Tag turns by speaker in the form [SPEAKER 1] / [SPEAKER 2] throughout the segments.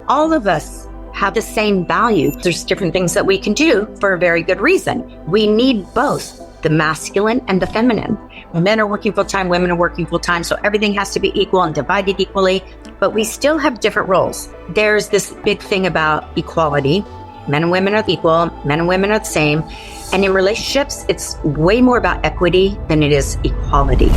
[SPEAKER 1] all of us have the same value. There's different things that we can do for a very good reason. We need both the masculine and the feminine. Men are working full-time, women are working full-time, so everything has to be equal and divided equally, but we still have different roles. There's this big thing about equality. Men and women are equal, men and women are the same. And in relationships, it's way more about equity than it is equality.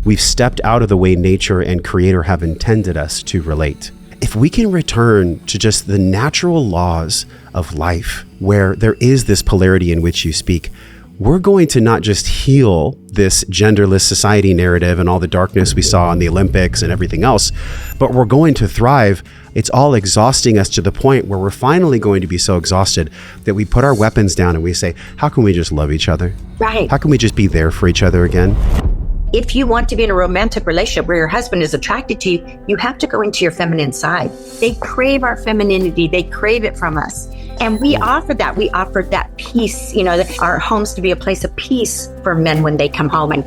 [SPEAKER 2] We've stepped out of the way nature and Creator have intended us to relate. If we can return to just the natural laws of life, where there is this polarity in which you speak, we're going to not just heal this genderless society narrative and all the darkness we saw in the Olympics and everything else, but we're going to thrive. It's all exhausting us to the point where we're finally going to be so exhausted that we put our weapons down and we say, how can we just love each other?
[SPEAKER 1] Right.
[SPEAKER 2] How can we just be there for each other again?
[SPEAKER 1] If you want to be in a romantic relationship where your husband is attracted to you, you have to go into your feminine side. They crave our femininity. They crave it from us. And we offer that. We offer that peace, our homes to be a place of peace for men when they come home. And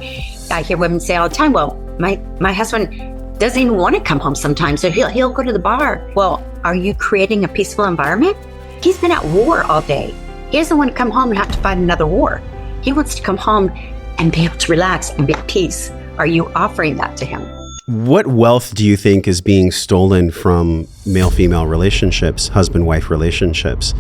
[SPEAKER 1] I hear women say all the time, well, my husband doesn't even want to come home sometimes, so he'll go to the bar. Well, are you creating a peaceful environment? He's been at war all day. He doesn't want to come home and have to fight another war. He wants to come home and be able to relax and be at peace. Are you offering that to him?
[SPEAKER 2] What wealth do you think is being stolen from male-female relationships, husband-wife relationships?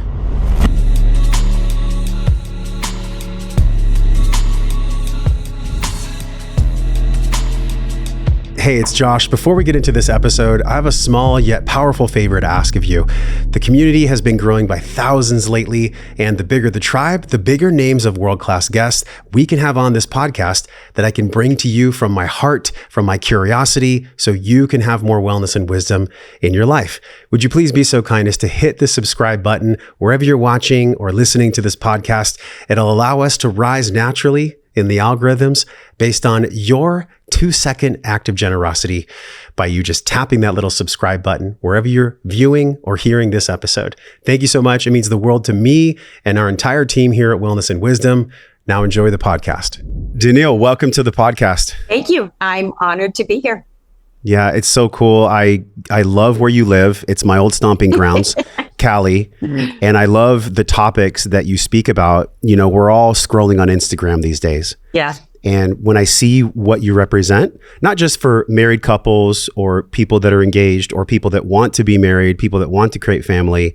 [SPEAKER 2] Hey, it's Josh. Before we get into this episode, I have a small yet powerful favor to ask of you. The community has been growing by thousands lately, and the bigger the tribe, the bigger names of world-class guests we can have on this podcast that I can bring to you from my heart, from my curiosity, so you can have more wellness and wisdom in your life. Would you please be so kind as to hit the subscribe button wherever you're watching or listening to this podcast? It'll allow us to rise naturally in the algorithms based on your 2-second act of generosity by you just tapping that little subscribe button wherever you're viewing or hearing this episode. Thank you so much. It means the world to me and our entire team here at Wellness and Wisdom. Now enjoy the podcast. Daniele, welcome to the podcast.
[SPEAKER 1] Thank you. I'm honored to be here.
[SPEAKER 2] Yeah, it's so cool. I love where you live. It's my old stomping grounds, Cali. And I love the topics that you speak about. We're all scrolling on Instagram these days.
[SPEAKER 1] Yeah.
[SPEAKER 2] And when I see what you represent, not just for married couples or people that are engaged or people that want to be married, people that want to create family,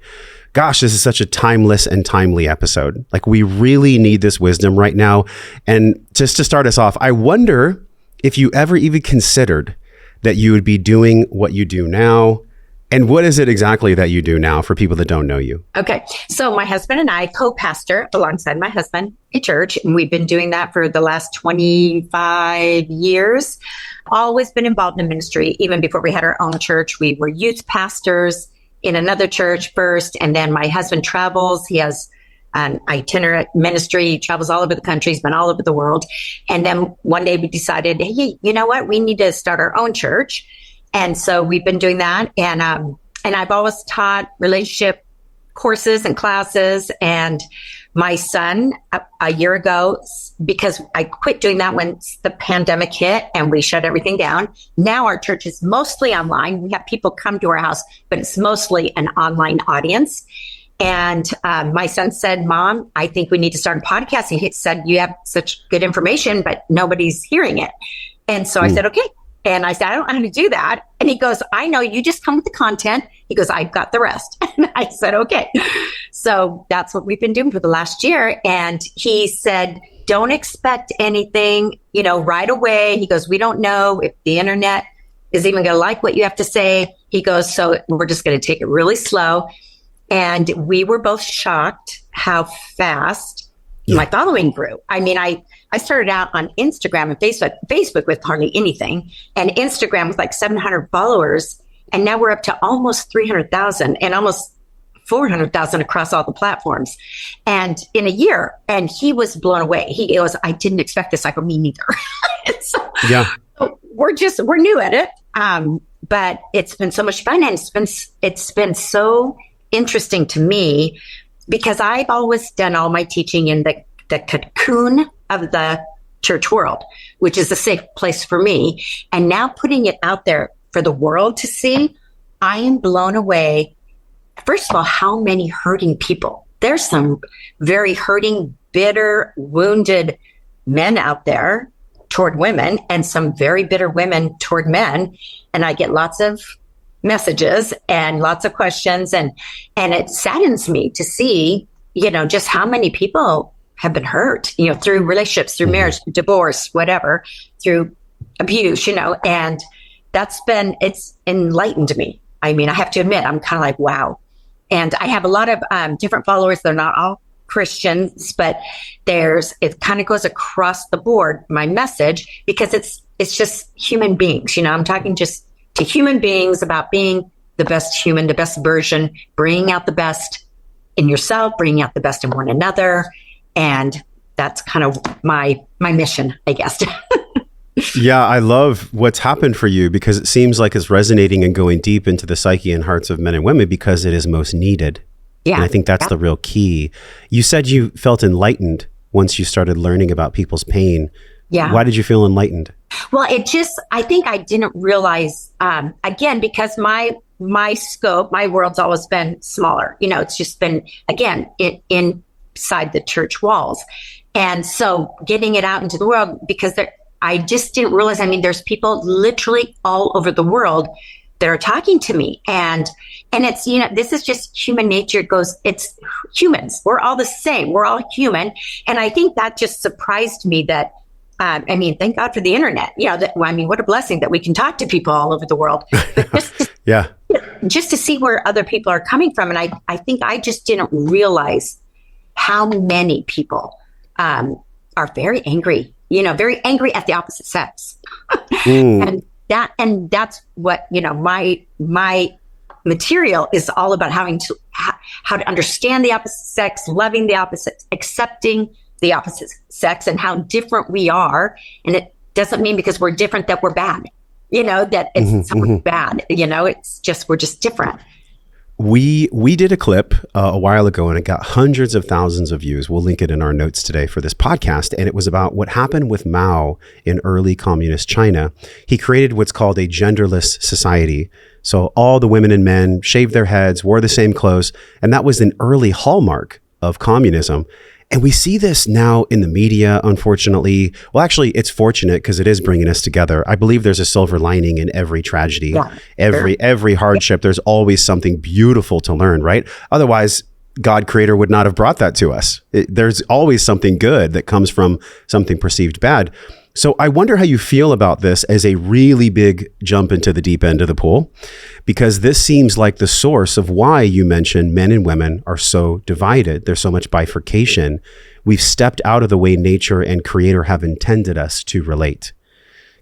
[SPEAKER 2] gosh, this is such a timeless and timely episode. Like, we really need this wisdom right now. And just to start us off, I wonder if you ever even considered that you would be doing what you do now. And what is it exactly that you do now for people that don't know you?
[SPEAKER 1] Okay. So my husband and I co-pastor alongside my husband a church. And we've been doing that for the last 25 years. Always been involved in ministry. Even before we had our own church, we were youth pastors in another church first. And then my husband travels. He has an itinerant ministry. He travels all over the country. He's been all over the world. And then one day we decided, hey, you know what? We need to start our own church. And so we've been doing that. And I've always taught relationship courses and classes. And my son, a year ago, because I quit doing that when the pandemic hit and we shut everything down. Now our church is mostly online. We have people come to our house, but it's mostly an online audience. And my son said, Mom, I think we need to start a podcast. And he said, you have such good information, but nobody's hearing it. And so I said, okay. And I said, I don't know how to do that. And he goes, I know, you just come with the content. He goes, I've got the rest. And I said, okay. So that's what we've been doing for the last year. And he said, don't expect anything, right away. He goes, we don't know if the internet is even going to like what you have to say. He goes, so we're just going to take it really slow. And we were both shocked how fast my following grew. I mean, I started out on Instagram and Facebook with hardly anything, and Instagram with like 700 followers. And now we're up to almost 300,000 and almost 400,000 across all the platforms. And in a year, and he was blown away. He goes, I didn't expect this. I go, me neither. So we're new at it. But it's been so much fun. And it's been so interesting to me because I've always done all my teaching in the cocoon of the church world, which is a safe place for me. And now putting it out there for the world to see, I am blown away. First of all, how many hurting people. There's some very hurting, bitter, wounded men out there toward women, and some very bitter women toward men. And I get lots of messages and lots of questions. And it saddens me to see, just how many people have been hurt, through relationships, through marriage, divorce, whatever, through abuse, and it's enlightened me. I mean, I have to admit, I'm kind of like, wow. And I have a lot of different followers. They're not all Christians, but it kind of goes across the board, my message, because it's just human beings. I'm talking just to human beings about being the best human, the best version, bringing out the best in yourself, bringing out the best in one another. And that's kind of my mission, I guess.
[SPEAKER 2] Yeah, I love what's happened for you, because it seems like it's resonating and going deep into the psyche and hearts of men and women because it is most needed. Yeah. And I think that's the real key. You said you felt enlightened once you started learning about people's pain. Yeah. Why did you feel enlightened?
[SPEAKER 1] Well, I think I didn't realize, again, because my scope, my world's always been smaller. It's just been, again, inside the church walls. And so getting it out into the world, because I just didn't realize, there's people literally all over the world that are talking to me. And it's, this is just human nature. It's humans. We're all the same. We're all human. And I think that just surprised me that, thank God for the internet. What a blessing that we can talk to people all over the world. But just to see where other people are coming from. And I think I just didn't realize how many people are very angry, very angry at the opposite sex. And that's what, my material is all about, how to understand the opposite sex, loving the opposite, accepting the opposite sex, and how different we are. And it doesn't mean because we're different that we're bad, that it's bad, it's just, we're just different.
[SPEAKER 2] We did a clip a while ago, and it got hundreds of thousands of views. We'll link it in our notes today for this podcast. And it was about what happened with Mao in early communist China. He created what's called a genderless society. So all the women and men shaved their heads, wore the same clothes. And that was an early hallmark of communism. And we see this now in the media, unfortunately. Well, actually, it's fortunate because it is bringing us together. I believe there's a silver lining in every tragedy, every hardship. There's always something beautiful to learn, right? Otherwise, God creator would not have brought that to us. There's always something good that comes from something perceived bad. So I wonder how you feel about this as a really big jump into the deep end of the pool, because this seems like the source of why you mentioned men and women are so divided. There's so much bifurcation. We've stepped out of the way nature and creator have intended us to relate.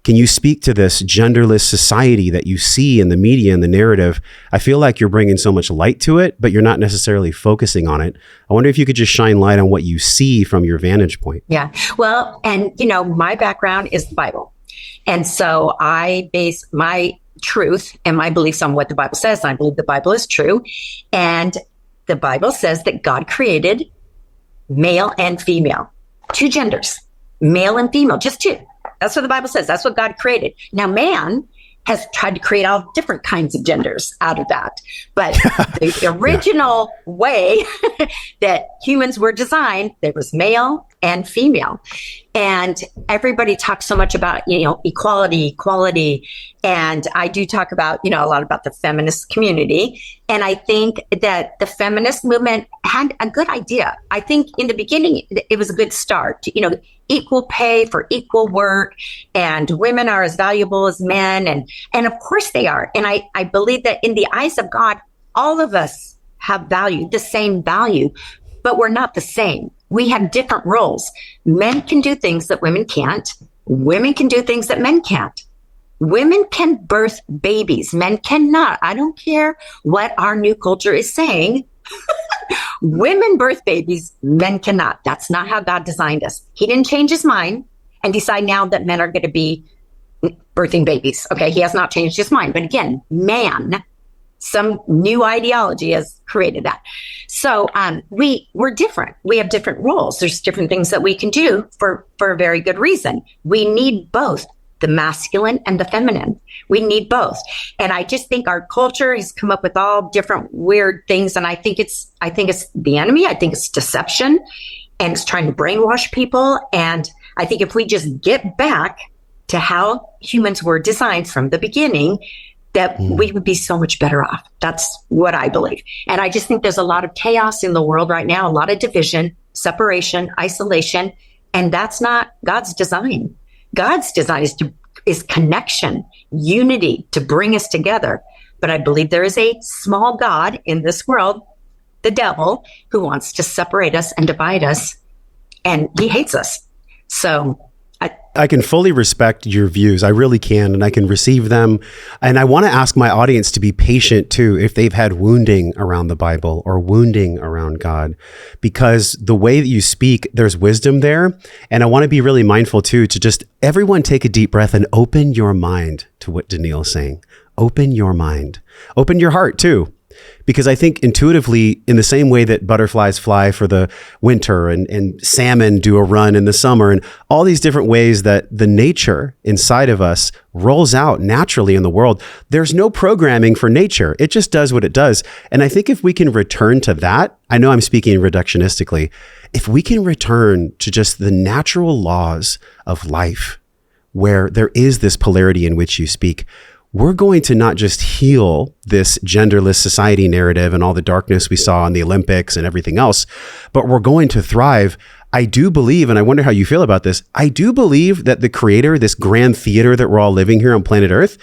[SPEAKER 2] Can you speak to this genderless society that you see in the media and the narrative? I feel like you're bringing so much light to it, but you're not necessarily focusing on it. I wonder if you could just shine light on what you see from your vantage point.
[SPEAKER 1] Yeah. Well, and my background is the Bible. And so I base my truth and my beliefs on what the Bible says. I believe the Bible is true. And the Bible says that God created male and female, two genders, male and female, just two. That's what the Bible says. That's what God created. Now, man has tried to create all different kinds of genders out of that. But the original way that humans were designed, there was male and female. And everybody talks so much about, equality. And I do talk about, a lot about the feminist community. And I think that the feminist movement had a good idea. I think in the beginning, it was a good start, equal pay for equal work, and women are as valuable as men. And of course they are. And I believe that in the eyes of God, all of us have value, the same value, but we're not the same. We have different roles. Men can do things that women can't. Women can do things that men can't. Women can birth babies. Men cannot. I don't care what our new culture is saying. Women birth babies, men cannot. That's not how God designed us. He didn't change his mind and decide now that men are going to be birthing babies. Okay, he has not changed his mind. But again, man, some new ideology has created that. So we're different. We have different roles. There's different things that we can do for a very good reason. We need both the masculine and the feminine. We need both. And I just think our culture has come up with all different weird things. And I think it's the enemy. I think it's deception, and it's trying to brainwash people. And I think if we just get back to how humans were designed from the beginning, that we would be so much better off. That's what I believe. And I just think there's a lot of chaos in the world right now, a lot of division, separation, isolation, and that's not God's design. God's design is connection, unity, to bring us together. But I believe there is a small God in this world, the devil, who wants to separate us and divide us, and he hates us. So
[SPEAKER 2] I can fully respect your views. I really can, and I can receive them. And I want to ask my audience to be patient too, if they've had wounding around the Bible or wounding around God, because the way that you speak, there's wisdom there. And I want to be really mindful too, to just everyone take a deep breath and open your mind to what Daniele's saying. Open your mind, open your heart too. Because I think intuitively, in the same way that butterflies fly for the winter and salmon do a run in the summer, and all these different ways that the nature inside of us rolls out naturally in the world, there's no programming for nature. It just does what it does. And I think if we can return to that, I know I'm speaking reductionistically, if we can return to just the natural laws of life, where there is this polarity in which you speak, we're going to not just heal this genderless society narrative and all the darkness we saw in the Olympics and everything else, but we're going to thrive. I do believe, and I wonder how you feel about this, I do believe that the Creator, this grand theater that we're all living here on planet Earth,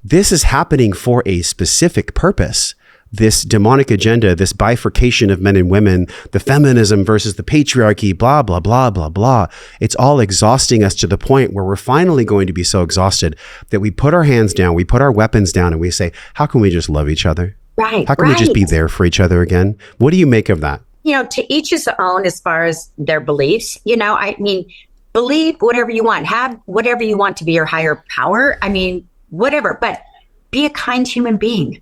[SPEAKER 2] this is happening for a specific purpose. This demonic agenda, this bifurcation of men and women, the feminism versus the patriarchy, blah, blah, blah, blah, blah. It's all exhausting us to the point where we're finally going to be so exhausted that we put our hands down, we put our weapons down, and we say, how can we just love each other?
[SPEAKER 1] Right.
[SPEAKER 2] How can we just be there for each other again? What do you make of that?
[SPEAKER 1] To each his own as far as their beliefs. I mean, believe whatever you want, have whatever you want to be your higher power. I mean, whatever, but be a kind human being.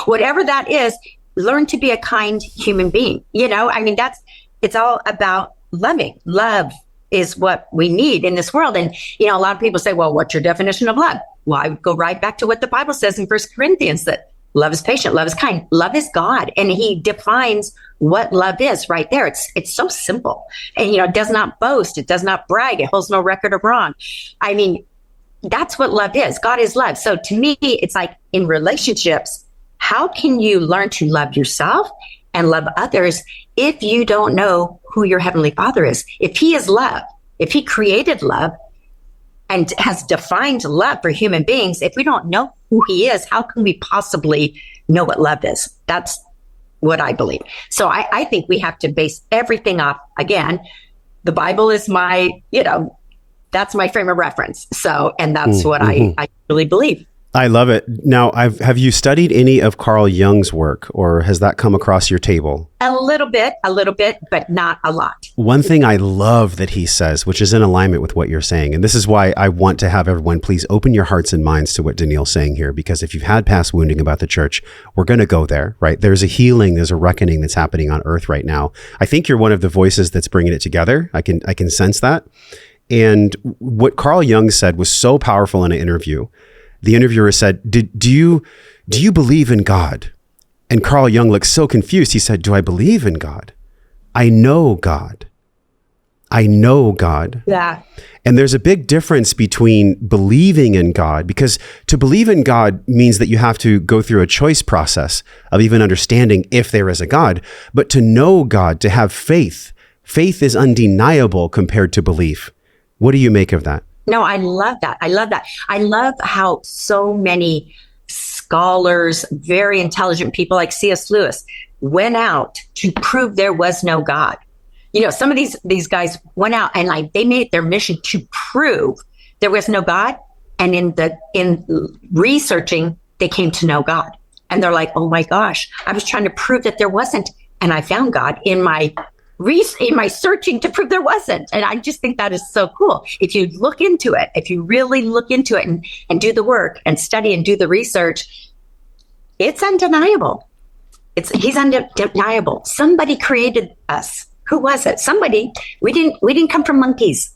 [SPEAKER 1] Whatever that is, learn to be a kind human being. It's all about loving. Love is what we need in this world. And, a lot of people say, well, what's your definition of love? Well, I would go right back to what the Bible says in 1 Corinthians, that love is patient, love is kind, love is God. And he defines what love is right there. It's so simple. And, it does not boast. It does not brag. It holds no record of wrong. I mean, that's what love is. God is love. So to me, it's like in relationships, how can you learn to love yourself and love others if you don't know who your Heavenly Father is? If he is love, if he created love and has defined love for human beings, if we don't know who he is, how can we possibly know what love is? That's what I believe. So I think we have to base everything off, again, the Bible is that's my frame of reference. So, and that's what I really believe.
[SPEAKER 2] I love it. Now, have you studied any of Carl Jung's work, or has that come across your table?
[SPEAKER 1] A little bit, but not a lot.
[SPEAKER 2] One thing I love that he says, which is in alignment with what you're saying, and this is why I want to have everyone please open your hearts and minds to what Daniele's saying here, because if you've had past wounding about the church, we're going to go there, right? There's a healing, there's a reckoning that's happening on earth right now. I think you're one of the voices that's bringing it together. I can sense that. And what Carl Jung said was so powerful in an interview. The interviewer said, do you believe in God? And Carl Jung looked so confused. He said, do I believe in God? I know God. I know God.
[SPEAKER 1] Yeah.
[SPEAKER 2] And there's a big difference between believing in God, because to believe in God means that you have to go through a choice process of even understanding if there is a God. But to know God, to have faith is undeniable compared to belief. What do you make of that?
[SPEAKER 1] No, I love that. I love how so many scholars, very intelligent people like C.S. Lewis went out to prove there was no God. Some of these guys went out and they made it their mission to prove there was no God. And in researching, they came to know God. And they're like, oh my gosh, I was trying to prove that there wasn't. And I found God in my searching to prove there wasn't. And I just think that is so cool. If you look into it, if you really look into it and do the work and study and do the research, it's undeniable. He's undeniable. Somebody created us. Who was it? Somebody. We didn't come from monkeys.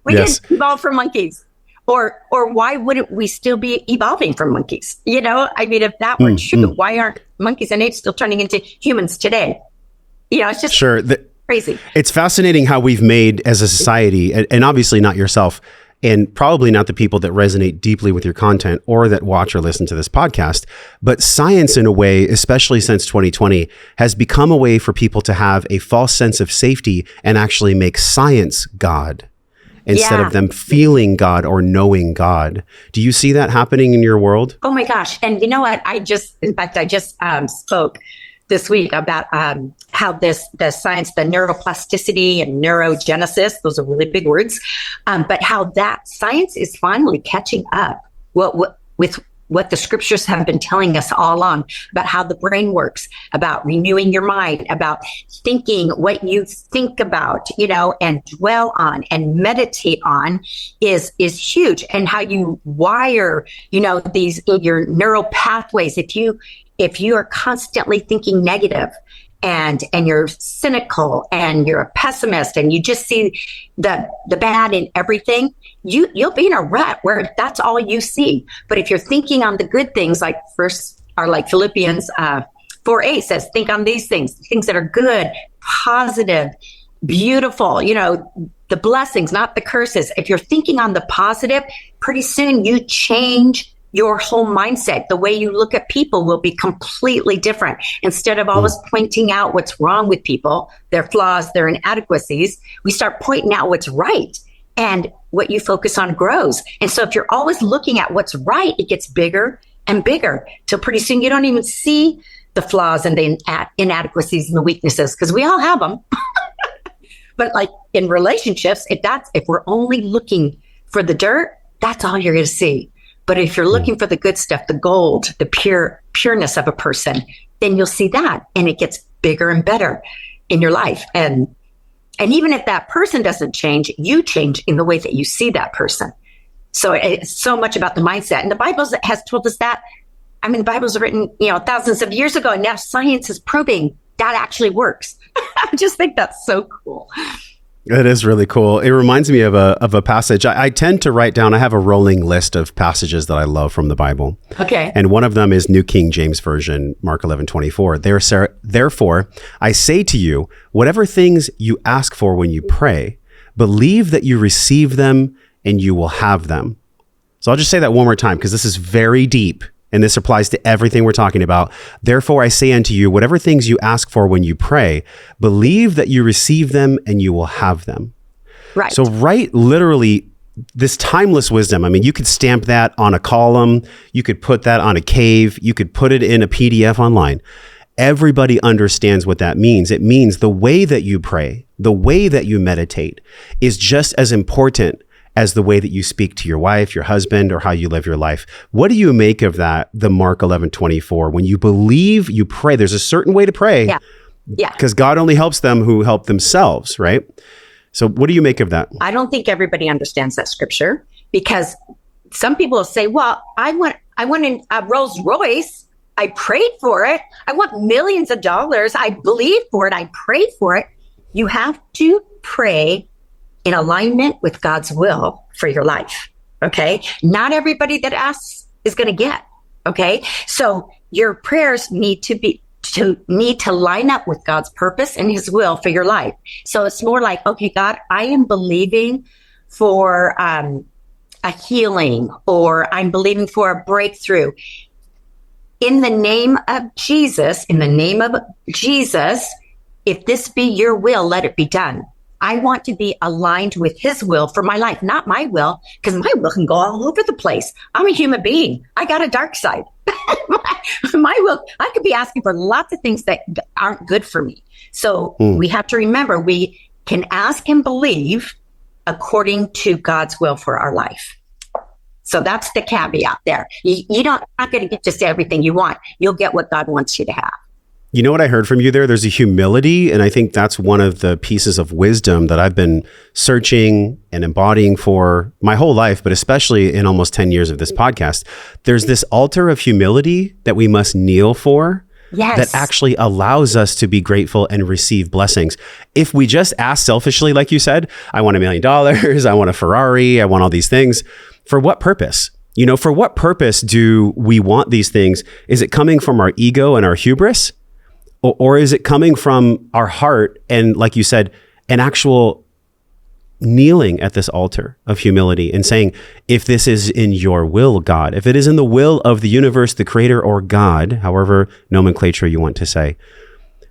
[SPEAKER 1] We didn't evolve from monkeys. Or why wouldn't we still be evolving from monkeys? I mean, if that were true, why aren't monkeys and apes still turning into humans today? It's just crazy.
[SPEAKER 2] It's fascinating how we've made as a society, and obviously not yourself, and probably not the people that resonate deeply with your content or that watch or listen to this podcast, but science in a way, especially since 2020, has become a way for people to have a false sense of safety and actually make science God instead of them feeling God or knowing God. Do you see that happening in your world?
[SPEAKER 1] Oh my gosh. And you know what? I just spoke this week about how the science, the neuroplasticity and neurogenesis, those are really big words, but how that science is finally catching up with what the scriptures have been telling us all along about how the brain works, about renewing your mind, about thinking what you think about, and dwell on and meditate on is huge. And how you wire, your neural pathways. If you are constantly thinking negative and you're cynical and you're a pessimist and you just see the bad in everything, you'll be in a rut where that's all you see. But if you're thinking on the good things, like Philippians 4:8 says, think on these things that are good, positive, beautiful, the blessings, not the curses. If you're thinking on the positive, pretty soon you change your whole mindset. The way you look at people will be completely different. Instead of always pointing out what's wrong with people, their flaws, their inadequacies, we start pointing out what's right. And what you focus on grows. And so if you're always looking at what's right, it gets bigger and bigger till pretty soon you don't even see the flaws and the inadequacies and the weaknesses, because we all have them. But like in relationships, if we're only looking for the dirt, that's all you're going to see. But if you're looking for the good stuff, the gold, the pureness of a person, then you'll see that, and it gets bigger and better in your life. And even if that person doesn't change, you change in the way that you see that person. So it's so much about the mindset. And the Bible has told us that. I mean, the Bible's written, thousands of years ago, and now science is proving that actually works. I just think that's so cool.
[SPEAKER 2] It is really cool. It reminds me of a passage. I tend to write down, I have a rolling list of passages that I love from the Bible.
[SPEAKER 1] Okay.
[SPEAKER 2] And one of them is New King James Version, Mark 11:24. Therefore, I say to you, whatever things you ask for when you pray, believe that you receive them and you will have them. So I'll just say that one more time, because this is very deep. And this applies to everything we're talking about. Therefore, I say unto you, whatever things you ask for when you pray, believe that you receive them and you will have them.
[SPEAKER 1] Right.
[SPEAKER 2] So literally, this timeless wisdom, I mean, you could stamp that on a column. You could put that on a cave. You could put it in a PDF online. Everybody understands what that means. It means the way that you pray, the way that you meditate is just as important as the way that you speak to your wife, your husband, or how you live your life. What do you make of that, the Mark 11:24? When you believe, you pray. There's a certain way to pray.
[SPEAKER 1] Yeah.
[SPEAKER 2] Because God only helps them who help themselves, right? So what do you make of that?
[SPEAKER 1] I don't think everybody understands that scripture, because some people will say, well, I want a Rolls Royce. I prayed for it. I want millions of dollars. I believe for it. I prayed for it. You have to pray in alignment with God's will for your life. Okay. Not everybody that asks is going to get. Okay. So your prayers need to line up with God's purpose and his will for your life. So it's more like, okay, God, I am believing for a healing, or I'm believing for a breakthrough. In the name of Jesus, if this be your will, let it be done. I want to be aligned with his will for my life, not my will, because my will can go all over the place. I'm a human being. I got a dark side. My will, I could be asking for lots of things that aren't good for me. So we have to remember, we can ask and believe according to God's will for our life. So that's the caveat there. You're not going to get just everything you want. You'll get what God wants you to have.
[SPEAKER 2] You know what I heard from you there? There's a humility, and I think that's one of the pieces of wisdom that I've been searching and embodying for my whole life, but especially in almost 10 years of this podcast. There's this altar of humility that we must kneel for, that actually allows us to be grateful and receive blessings. If we just ask selfishly, like you said, I want $1 million, I want a Ferrari, I want all these things, for what purpose? For what purpose do we want these things? Is it coming from our ego and our hubris? Or is it coming from our heart and, like you said, an actual kneeling at this altar of humility and saying, if this is in your will, God, if it is in the will of the universe, the creator, or God, however nomenclature you want to say,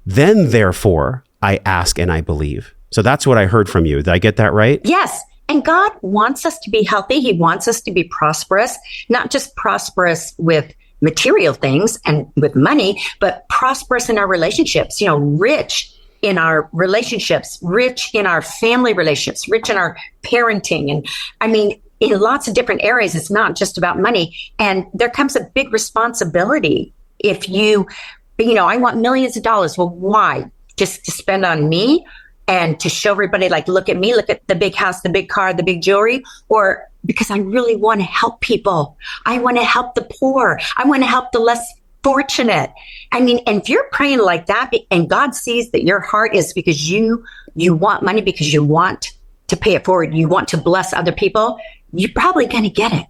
[SPEAKER 2] then therefore I ask and I believe. So that's what I heard from you. Did I get that right?
[SPEAKER 1] Yes. And God wants us to be healthy. He wants us to be prosperous, not just prosperous with material things and with money, but prosperous in our relationships, rich in our relationships, rich in our family relationships, rich in our parenting. And I mean, in lots of different areas, it's not just about money. And there comes a big responsibility if I want millions of dollars. Well, why? Just to spend on me and to show everybody, like, look at me, look at the big house, the big car, the big jewelry, or because I really want to help people. I want to help the poor. I want to help the less fortunate. I mean, and if you're praying like that and God sees that your heart is because you want money, because you want to pay it forward, you want to bless other people, you're probably going to get it.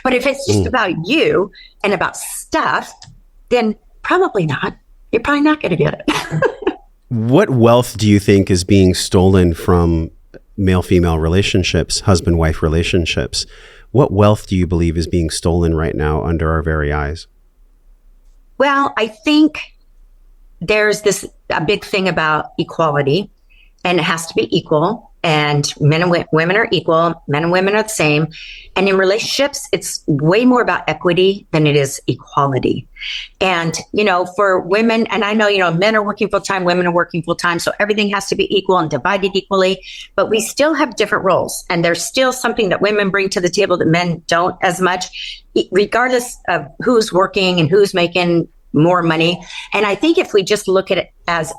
[SPEAKER 1] But if it's just about you and about stuff, then probably not. You're probably not going to get it.
[SPEAKER 2] What wealth do you think is being stolen from male-female relationships, husband-wife relationships? What wealth do you believe is being stolen right now under our very eyes?
[SPEAKER 1] Well, I think there's a big thing about equality, and it has to be equal. And men and women are equal. Men and women are the same. And in relationships, it's way more about equity than it is equality. And, for women, and I know, men are working full time, women are working full time. So everything has to be equal and divided equally. But we still have different roles. And there's still something that women bring to the table that men don't as much, regardless of who's working and who's making more money. And I think if we just look at it as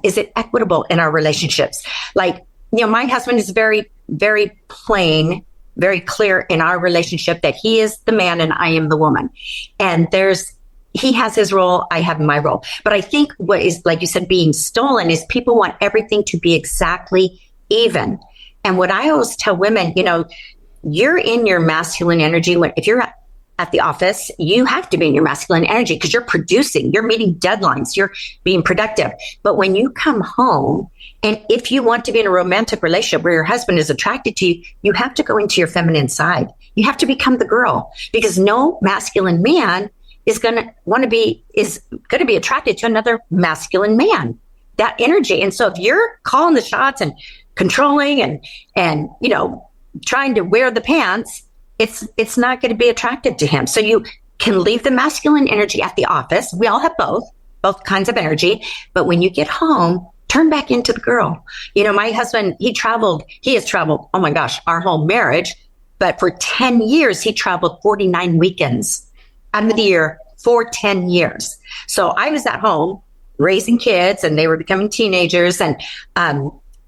[SPEAKER 1] is it equitable in our relationships? Like, my husband is very, very plain, very clear in our relationship that he is the man and I am the woman. And he has his role, I have my role. But I think what is, like you said, being stolen is people want everything to be exactly even. And what I always tell women, you're in your masculine energy. If you're at the office, you have to be in your masculine energy because you're producing, you're meeting deadlines, you're being productive. But when you come home, and if you want to be in a romantic relationship where your husband is attracted to you, you have to go into your feminine side. You have to become the girl, because no masculine man is going to be attracted to another masculine man. That energy. And so if you're calling the shots and controlling and trying to wear the pants, it's not going to be attracted to him. So you can leave the masculine energy at the office. We all have both kinds of energy. But when you get home, turn back into the girl. My husband, he has traveled, oh my gosh, our whole marriage. But for 10 years, he traveled 49 weekends out of the year for 10 years. So I was at home raising kids, and they were becoming teenagers. And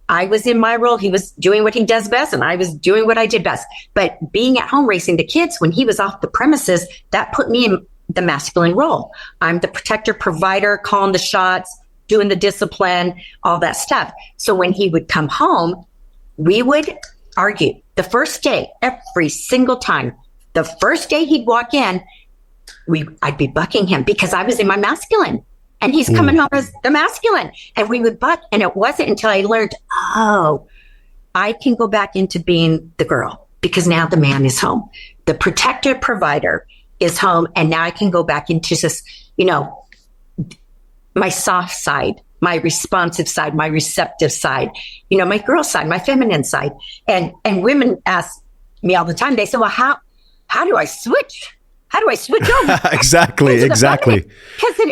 [SPEAKER 1] I was in my role. He was doing what he does best, and I was doing what I did best. But being at home raising the kids, when he was off the premises, that put me in the masculine role. I'm the protector, provider, calling the shots, doing the discipline, all that stuff. So when he would come home, we would argue. The first day, every single time, the first day he'd walk in, I'd be bucking him because I was in my masculine. And he's coming home as the masculine. And we would buck. And it wasn't until I learned, I can go back into being the girl, because now the man is home. The protector provider is home. And now I can go back into this, my soft side, my responsive side, my receptive side, my girl side, my feminine side. And women ask me all the time, they say, well, how do I switch? How do I switch over?
[SPEAKER 2] Exactly.
[SPEAKER 1] Because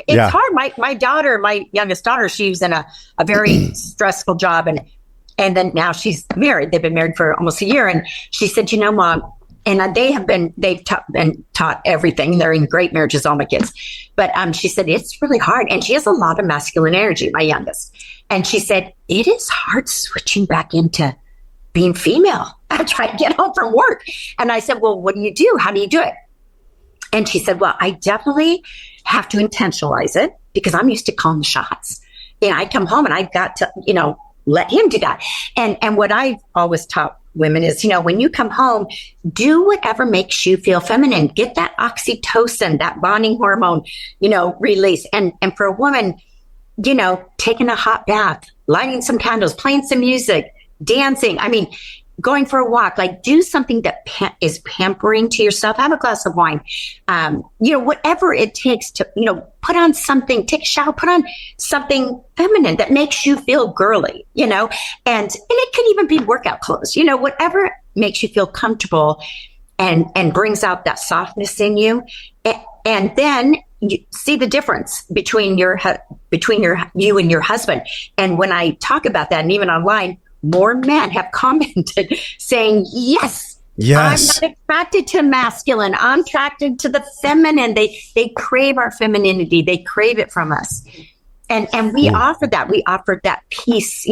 [SPEAKER 1] it's hard. My daughter, my youngest daughter, she's in a very stressful job. And then now she's married. They've been married for almost a year. And she said, Mom, and they've been taught everything. They're in great marriages, all my kids. But she said, it's really hard. And she has a lot of masculine energy, my youngest. And she said, it is hard switching back into being female after I get home from work. And I said, well, what do you do? How do you do it? And she said, well, I definitely have to intentionalize it because I'm used to calling the shots. I come home and I've got to, let him do that. And what I've always taught women is, when you come home, do whatever makes you feel feminine. Get that oxytocin, that bonding hormone, release. And for a woman, taking a hot bath, lighting some candles, playing some music, dancing. Going for a walk, like do something that is pampering to yourself. Have a glass of wine, whatever it takes to, put on something, take a shower, put on something feminine that makes you feel girly, and it can even be workout clothes, whatever makes you feel comfortable and brings out that softness in you. And then you see the difference between you and your husband. And when I talk about that, and even online, more men have commented saying, yes, I'm not attracted to masculine. I'm attracted to the feminine. They crave our femininity. They crave it from us. And we offer that. We offer that peace,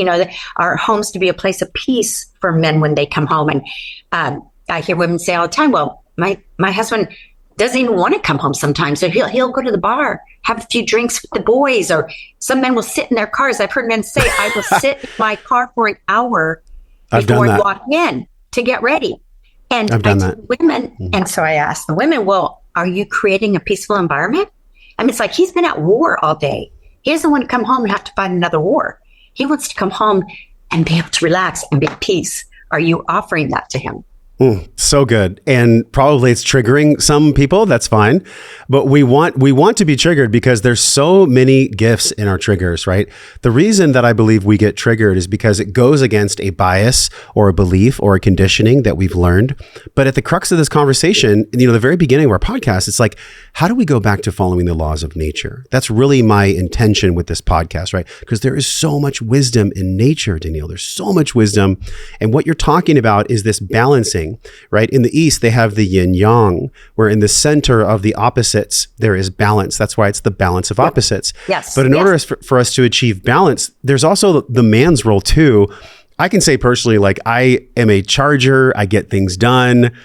[SPEAKER 1] our homes to be a place of peace for men when they come home. And I hear women say all the time, well, my husband doesn't even want to come home sometimes. So he'll go to the bar, have a few drinks with the boys, or some men will sit in their cars. I've heard men say, I will sit in my car for an hour before I walk in to get ready. And
[SPEAKER 2] I've done that.
[SPEAKER 1] Women, and so I asked the women, well, are you creating a peaceful environment? It's like he's been at war all day. He doesn't want to come home and have to fight another war. He wants to come home and be able to relax and be at peace. Are you offering that to him?
[SPEAKER 2] So good. And probably it's triggering some people. That's fine. But we want to be triggered because there's so many gifts in our triggers, right? The reason that I believe we get triggered is because it goes against a bias or a belief or a conditioning that we've learned. But at the crux of this conversation, the very beginning of our podcast, it's like, how do we go back to following the laws of nature? That's really my intention with this podcast, right? Because there is so much wisdom in nature, Danielle. There's so much wisdom. And what you're talking about is this balancing. Right? In the East, they have the yin yang, where in the center of the opposites, there is balance. That's why it's the balance of opposites.
[SPEAKER 1] Yes.
[SPEAKER 2] But in order for us to achieve balance, there's also the man's role too. I can say personally, like I am a charger. I get things done.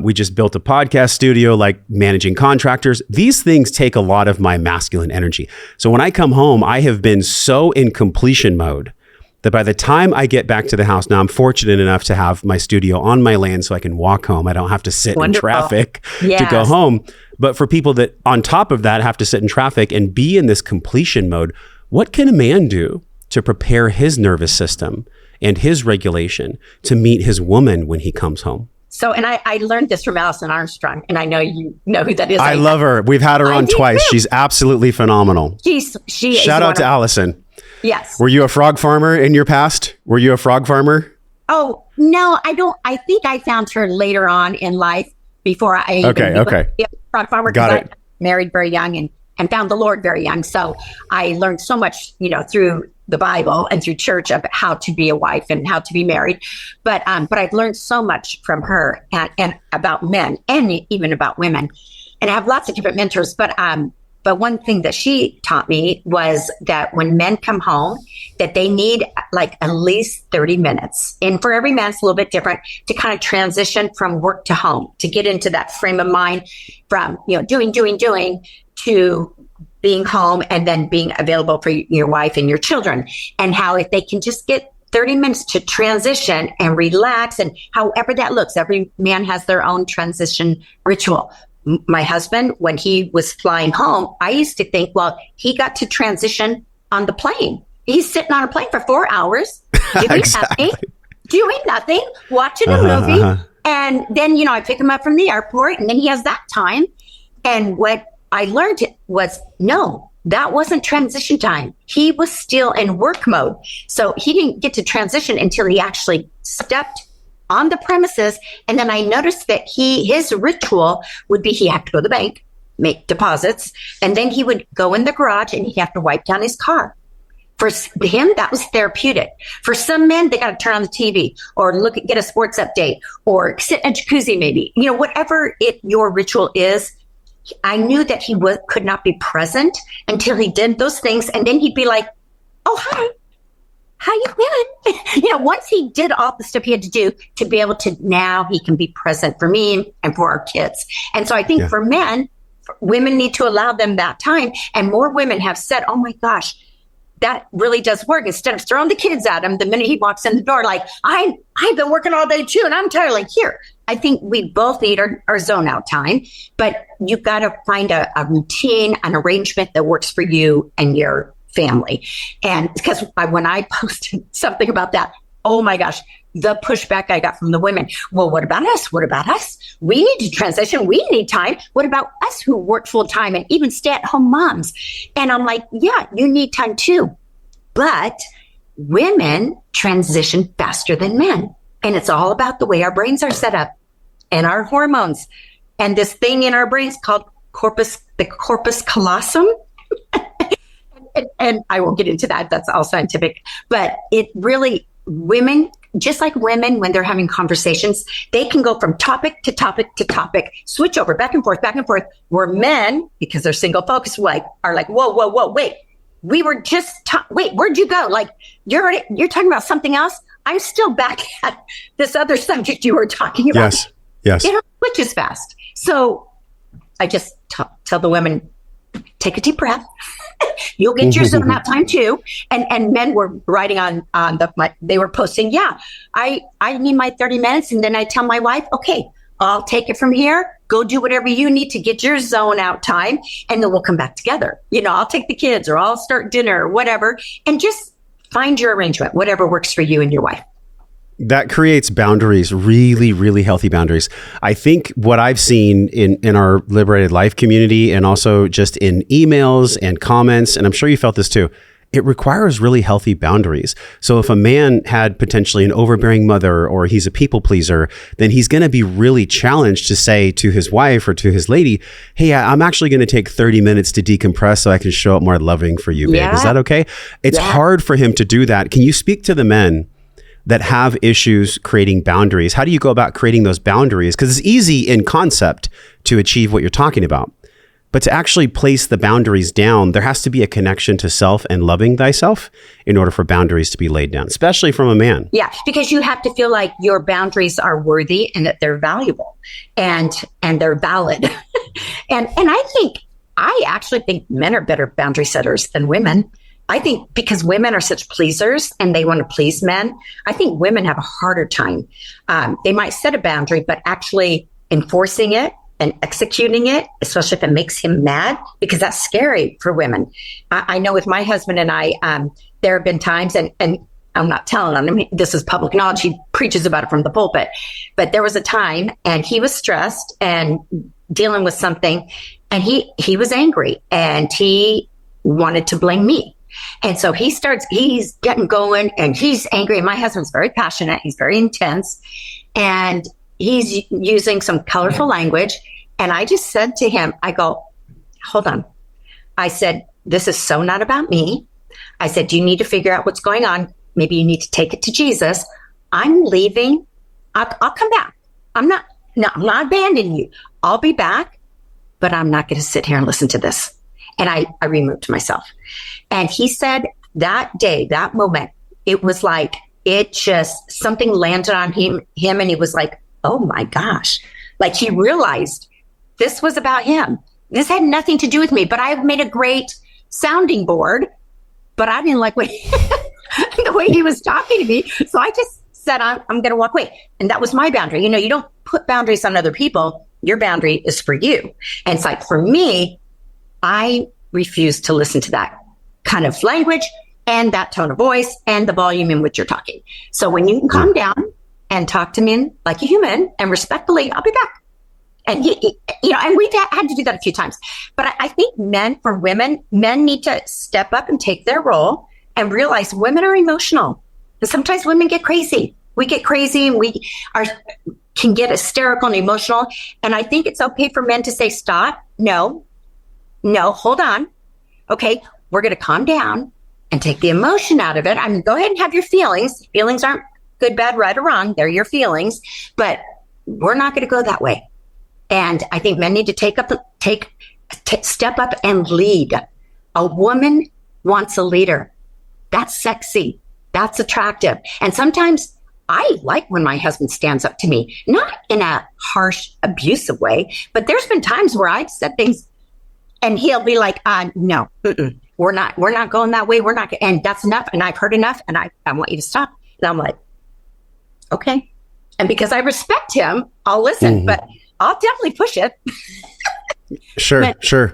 [SPEAKER 2] We just built a podcast studio, like managing contractors. These things take a lot of my masculine energy. So when I come home, I have been so in completion mode that by the time I get back to the house, now I'm fortunate enough to have my studio on my land so I can walk home. I don't have to sit in traffic to go home. But for people that on top of that have to sit in traffic and be in this completion mode, what can a man do to prepare his nervous system and his regulation to meet his woman when he comes home?
[SPEAKER 1] So, and I learned this from Allison Armstrong, and I know you know who that is.
[SPEAKER 2] I love her. We've had her on twice. She's absolutely phenomenal. Shout out to Allison.
[SPEAKER 1] Yes.
[SPEAKER 2] Were you a frog farmer in your past? Were you a frog farmer?
[SPEAKER 1] Oh, no, I don't. I think I found her later on in life before I be a frog farmer.
[SPEAKER 2] Got it.
[SPEAKER 1] I married very young and found the Lord very young. So I learned so much, through the Bible and through church about how to be a wife and how to be married. But I've learned so much from her and about men and even about women. And I have lots of different mentors, but one thing that she taught me was that when men come home, that they need like at least 30 minutes. And for every man, it's a little bit different to kind of transition from work to home, to get into that frame of mind from, doing to being home and then being available for your wife and your children. And how if they can just get 30 minutes to transition and relax, and however that looks, every man has their own transition ritual. My husband, when he was flying home, I used to think, well, he got to transition on the plane. He's sitting on a plane for 4 hours, doing nothing, watching a movie. And then, I pick him up from the airport and then he has that time. And what I learned was, no, that wasn't transition time. He was still in work mode. So he didn't get to transition until he actually stepped on the premises. And then I noticed that his ritual would be he had to go to the bank, make deposits, and then he would go in the garage and he'd have to wipe down his car. For him, that was therapeutic. For some men, they got to turn on the TV or get a sports update or sit in a jacuzzi maybe. Whatever your ritual is, I knew that he could not be present until he did those things. And then he'd be like, oh, hi. how you been? Once he did all the stuff he had to do to be able to, now he can be present for me and for our kids. And so I think for men, women need to allow them that time. And more women have said, oh my gosh, that really does work. Instead of throwing the kids at him the minute he walks in the door, like, I've been working all day too, and I'm tired. Like, here, I think we both need our zone out time, but you've got to find a routine, an arrangement that works for you and your family. And because when I posted something about that, oh my gosh, the pushback I got from the women. Well, what about us? What about us? We need to transition. We need time. What about us who work full time and even stay at home moms? And I'm like, yeah, you need time too. But women transition faster than men. And it's all about the way our brains are set up and our hormones and this thing in our brains called the corpus callosum. And I won't get into that. That's all scientific. But it really, women, just like women, when they're having conversations, they can go from topic to topic to topic, switch over back and forth, where men, because they're single focused, are like, whoa, wait. We were just, wait, where'd you go? Like, you're talking about something else. I'm still back at this other subject you were talking about.
[SPEAKER 2] Yes.
[SPEAKER 1] It switches fast. So I just tell the women, take a deep breath. You'll get your zone out time too. And men were writing they were posting, I need my 30 minutes. And then I tell my wife, okay, I'll take it from here. Go do whatever you need to get your zone out time. And then we'll come back together. I'll take the kids or I'll start dinner or whatever. And just find your arrangement, whatever works for you and your wife.
[SPEAKER 2] That creates boundaries, really, really healthy boundaries. I think what I've seen in our Liberated Life community and also just in emails and comments, and I'm sure you felt this too, it requires really healthy boundaries. So if a man had potentially an overbearing mother or he's a people pleaser, then he's going to be really challenged to say to his wife or to his lady, hey, I'm actually going to take 30 minutes to decompress so I can show up more loving for you, babe. Yeah. Is that okay? It's hard for him to do that. Can you speak to the men that have issues creating boundaries? How do you go about creating those boundaries? Because it's easy in concept to achieve what you're talking about. But to actually place the boundaries down, there has to be a connection to self and loving thyself in order for boundaries to be laid down, especially from a man.
[SPEAKER 1] Yeah, because you have to feel like your boundaries are worthy and that they're valuable and they're valid. and I actually think men are better boundary setters than women. I think because women are such pleasers and they want to please men, I think women have a harder time. They might set a boundary, but actually enforcing it and executing it, especially if it makes him mad, because that's scary for women. I know with my husband and I, there have been times, and I'm not telling on him, this is public knowledge, he preaches about it from the pulpit, but there was a time and he was stressed and dealing with something, and he was angry and he wanted to blame me. And so he's getting going and he's angry. And my husband's very passionate. He's very intense. And he's using some colorful language. And I just said to him, I go, hold on. I said, this is so not about me. I said, you need to figure out what's going on. Maybe you need to take it to Jesus. I'm leaving. I'll come back. I'm not abandoning you. I'll be back, but I'm not going to sit here and listen to this. And I removed myself. And he said that day, that moment, it was like, it just, something landed on him and he was like, oh my gosh. Like he realized this was about him. This had nothing to do with me, but I've made a great sounding board, but I didn't like the way he was talking to me. So I just said, I'm going to walk away. And that was my boundary. You don't put boundaries on other people. Your boundary is for you. And it's like, for me, I refuse to listen to that kind of language and that tone of voice and the volume in which you're talking. So when you can calm down and talk to me like a human and respectfully, I'll be back. And and we had to do that a few times. But I think men need to step up and take their role and realize women are emotional. And sometimes women get crazy. We get crazy and can get hysterical and emotional. And I think it's okay for men to say, stop. No, hold on. Okay, we're going to calm down and take the emotion out of it. I mean, go ahead and have your feelings. Feelings aren't good, bad, right, or wrong. They're your feelings. But we're not going to go that way. And I think men need to step up and lead. A woman wants a leader. That's sexy. That's attractive. And sometimes I like when my husband stands up to me, not in a harsh, abusive way, but there's been times where I've said things and he'll be like, no, we're not going that way. We're not, and that's enough. And I've heard enough and I want you to stop. And I'm like, okay. And because I respect him, I'll listen, but I'll definitely push it.
[SPEAKER 2] Sure.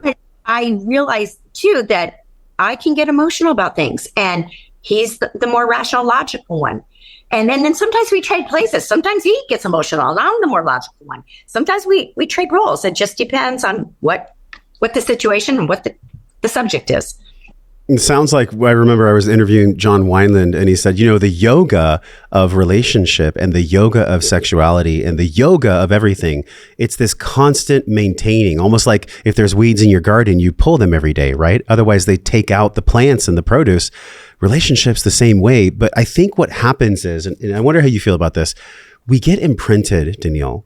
[SPEAKER 1] But I realize too that I can get emotional about things, and he's the more rational, logical one. And then sometimes we trade places. Sometimes he gets emotional and I'm the more logical one. Sometimes we trade roles. It just depends on what the situation and what the subject is.
[SPEAKER 2] It sounds like, I remember I was interviewing John Wineland and he said, the yoga of relationship and the yoga of sexuality and the yoga of everything, it's this constant maintaining, almost like if there's weeds in your garden, you pull them every day, right? Otherwise they take out the plants and the produce. Relationships the same way. But I think what happens is, and I wonder how you feel about this, we get imprinted, Danielle,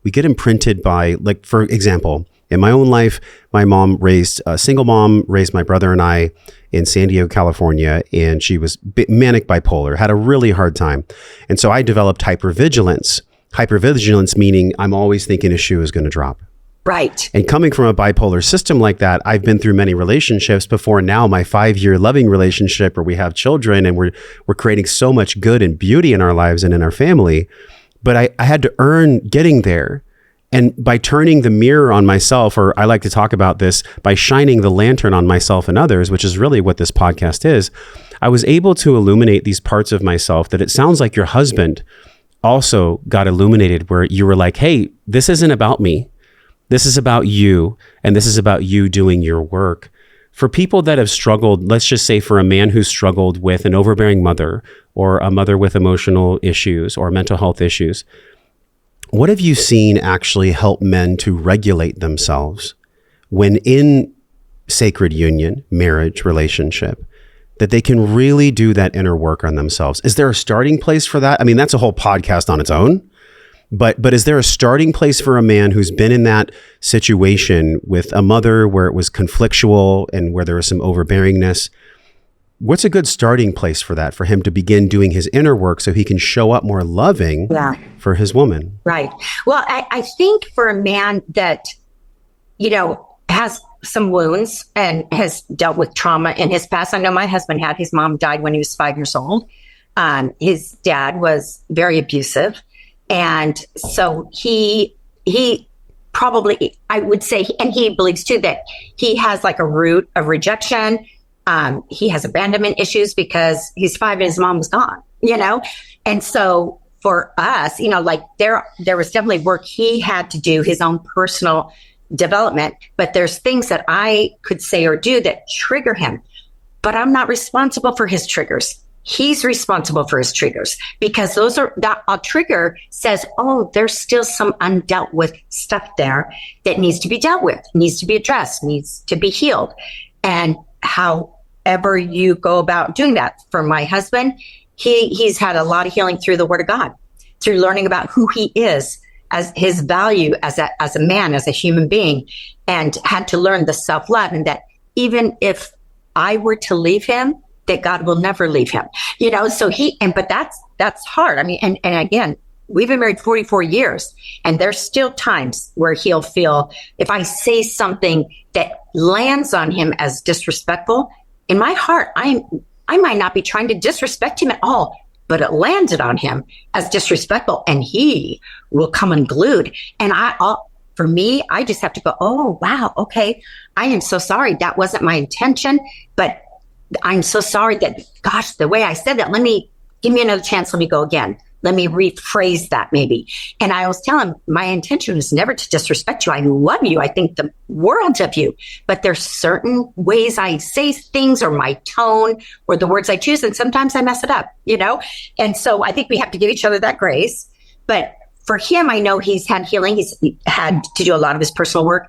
[SPEAKER 2] by, like, for example, in my own life, my mom raised a single mom, raised my brother and I in San Diego, California, and she was manic bipolar, had a really hard time. And so I developed hypervigilance. Hypervigilance meaning I'm always thinking a shoe is going to drop.
[SPEAKER 1] Right.
[SPEAKER 2] And coming from a bipolar system like that, I've been through many relationships before now, my 5-year loving relationship where we have children and we're creating so much good and beauty in our lives and in our family. But I had to earn getting there. And by turning the mirror on myself, or I like to talk about this, by shining the lantern on myself and others, which is really what this podcast is, I was able to illuminate these parts of myself that it sounds like your husband also got illuminated, where you were like, hey, this isn't about me. This is about you. And this is about you doing your work. For people that have struggled, let's just say for a man who struggled with an overbearing mother or a mother with emotional issues or mental health issues, what have you seen actually help men to regulate themselves when in sacred union, marriage, relationship, that they can really do that inner work on themselves? Is there a starting place for that? I mean, that's a whole podcast on its own. But is there a starting place for a man who's been in that situation with a mother where it was conflictual and where there was some overbearingness? What's a good starting place for that, for him to begin doing his inner work so he can show up more loving for his woman?
[SPEAKER 1] Right. Well, I think for a man that, has some wounds and has dealt with trauma in his past. I know my husband had, his mom died when he was 5 years old. His dad was very abusive. And so he probably, I would say, and he believes too, that he has like a root of rejection. He has abandonment issues because he's 5 and his mom was gone, And so for us, like there was definitely work he had to do, his own personal development, but there's things that I could say or do that trigger him, but I'm not responsible for his triggers. He's responsible for his triggers, because that a trigger says, oh, there's still some undealt with stuff there that needs to be dealt with, needs to be addressed, needs to be healed. And however you go about doing that, for my husband, he's had a lot of healing through the Word of God, through learning about who he is, as his value as a man, as a human being, and had to learn the self-love, and that even if I were to leave him, that God will never leave him, so but that's hard. I mean, and again, we've been married 44 years and there's still times where he'll feel, if I say something that lands on him as disrespectful, in my heart, I might not be trying to disrespect him at all, but it landed on him as disrespectful and he will come unglued. And for me, I just have to go, oh, wow. Okay. I am so sorry. That wasn't my intention, but I'm so sorry that, gosh, the way I said that, give me another chance. Let me go again. Let me rephrase that maybe. And I always tell him, my intention was never to disrespect you. I love you. I think the world of you, but there's certain ways I say things, or my tone, or the words I choose. And sometimes I mess it up, And so I think we have to give each other that grace. But for him, I know he's had healing. He's had to do a lot of his personal work.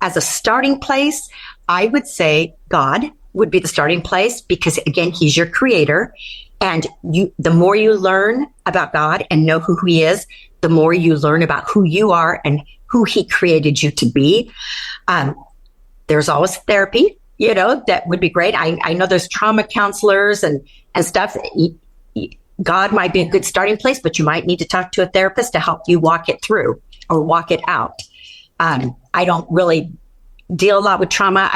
[SPEAKER 1] As a starting place, I would say God would be the starting place, because again, he's your creator. And the more you learn about God and know who he is, the more you learn about who you are and who he created you to be. There's always therapy, that would be great. I know there's trauma counselors and stuff. God might be a good starting place, but you might need to talk to a therapist to help you walk it through or walk it out. I don't really deal a lot with trauma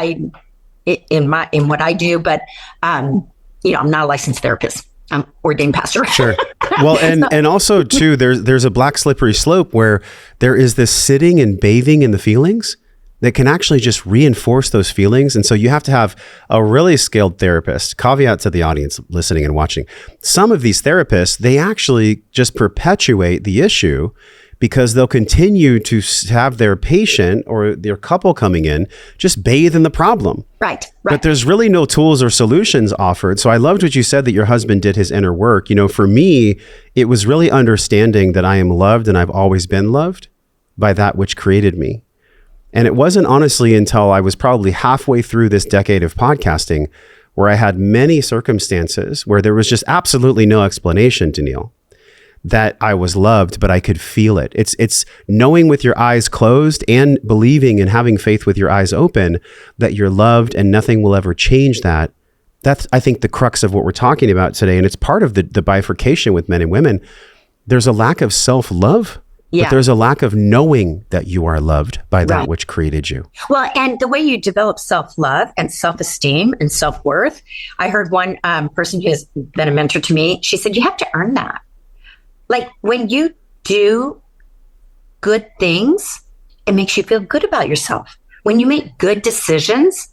[SPEAKER 1] in what I do, but I'm not a licensed therapist. I'm ordained pastor.
[SPEAKER 2] Sure. Well, and also too, there's a black slippery slope where there is this sitting and bathing in the feelings that can actually just reinforce those feelings. And so you have to have a really skilled therapist. Caveat to the audience listening and watching. Some of these therapists, they actually just perpetuate the issue because they'll continue to have their patient or their couple coming in just bathe in the problem.
[SPEAKER 1] Right.
[SPEAKER 2] But there's really no tools or solutions offered. So I loved what you said that your husband did his inner work. For me, it was really understanding that I am loved and I've always been loved by that which created me. And it wasn't honestly until I was probably halfway through this decade of podcasting where I had many circumstances where there was just absolutely no explanation, Daniele, that I was loved, but I could feel it. It's knowing with your eyes closed and believing and having faith with your eyes open that you're loved and nothing will ever change that. That's, I think, the crux of what we're talking about today. And it's part of the bifurcation with men and women. There's a lack of self-love. Yeah. But there's a lack of knowing that you are loved by that which created you.
[SPEAKER 1] Well, and the way you develop self-love and self-esteem and self-worth, I heard one person who has been a mentor to me, she said, you have to earn that. Like when you do good things, it makes you feel good about yourself. When you make good decisions,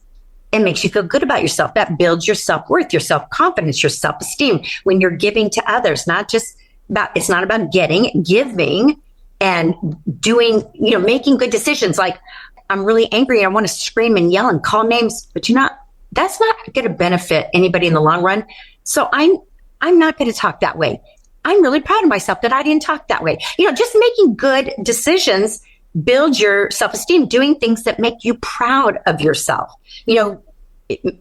[SPEAKER 1] it makes you feel good about yourself. That builds your self-worth, your self-confidence, your self-esteem. When you're giving to others, it's not about giving. And doing, making good decisions. Like I'm really angry and I want to scream and yell and call names, but that's not going to benefit anybody in the long run. So I'm not going to talk that way. I'm really proud of myself that I didn't talk that way. Just making good decisions build your self-esteem, doing things that make you proud of yourself.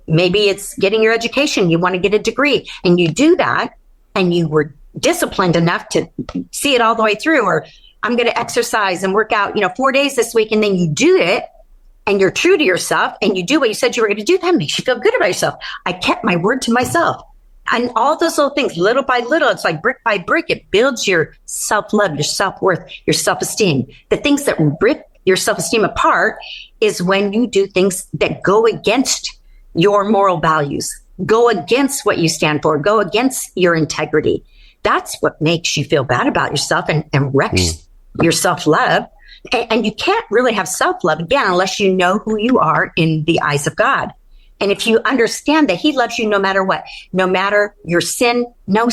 [SPEAKER 1] Maybe it's getting your education. You want to get a degree and you do that and you were disciplined enough to see it all the way through, or I'm going to exercise and work out, 4 days this week. And then you do it and you're true to yourself and you do what you said you were going to do. That makes you feel good about yourself. I kept my word to myself. And all those little things, little by little, it's like brick by brick, it builds your self-love, your self-worth, your self-esteem. The things that rip your self-esteem apart is when you do things that go against your moral values, go against what you stand for, go against your integrity. That's what makes you feel bad about yourself and wrecks your self-love. And you can't really have self-love, again, unless you know who you are in the eyes of God. And if you understand that he loves you no matter what, no matter your sin, no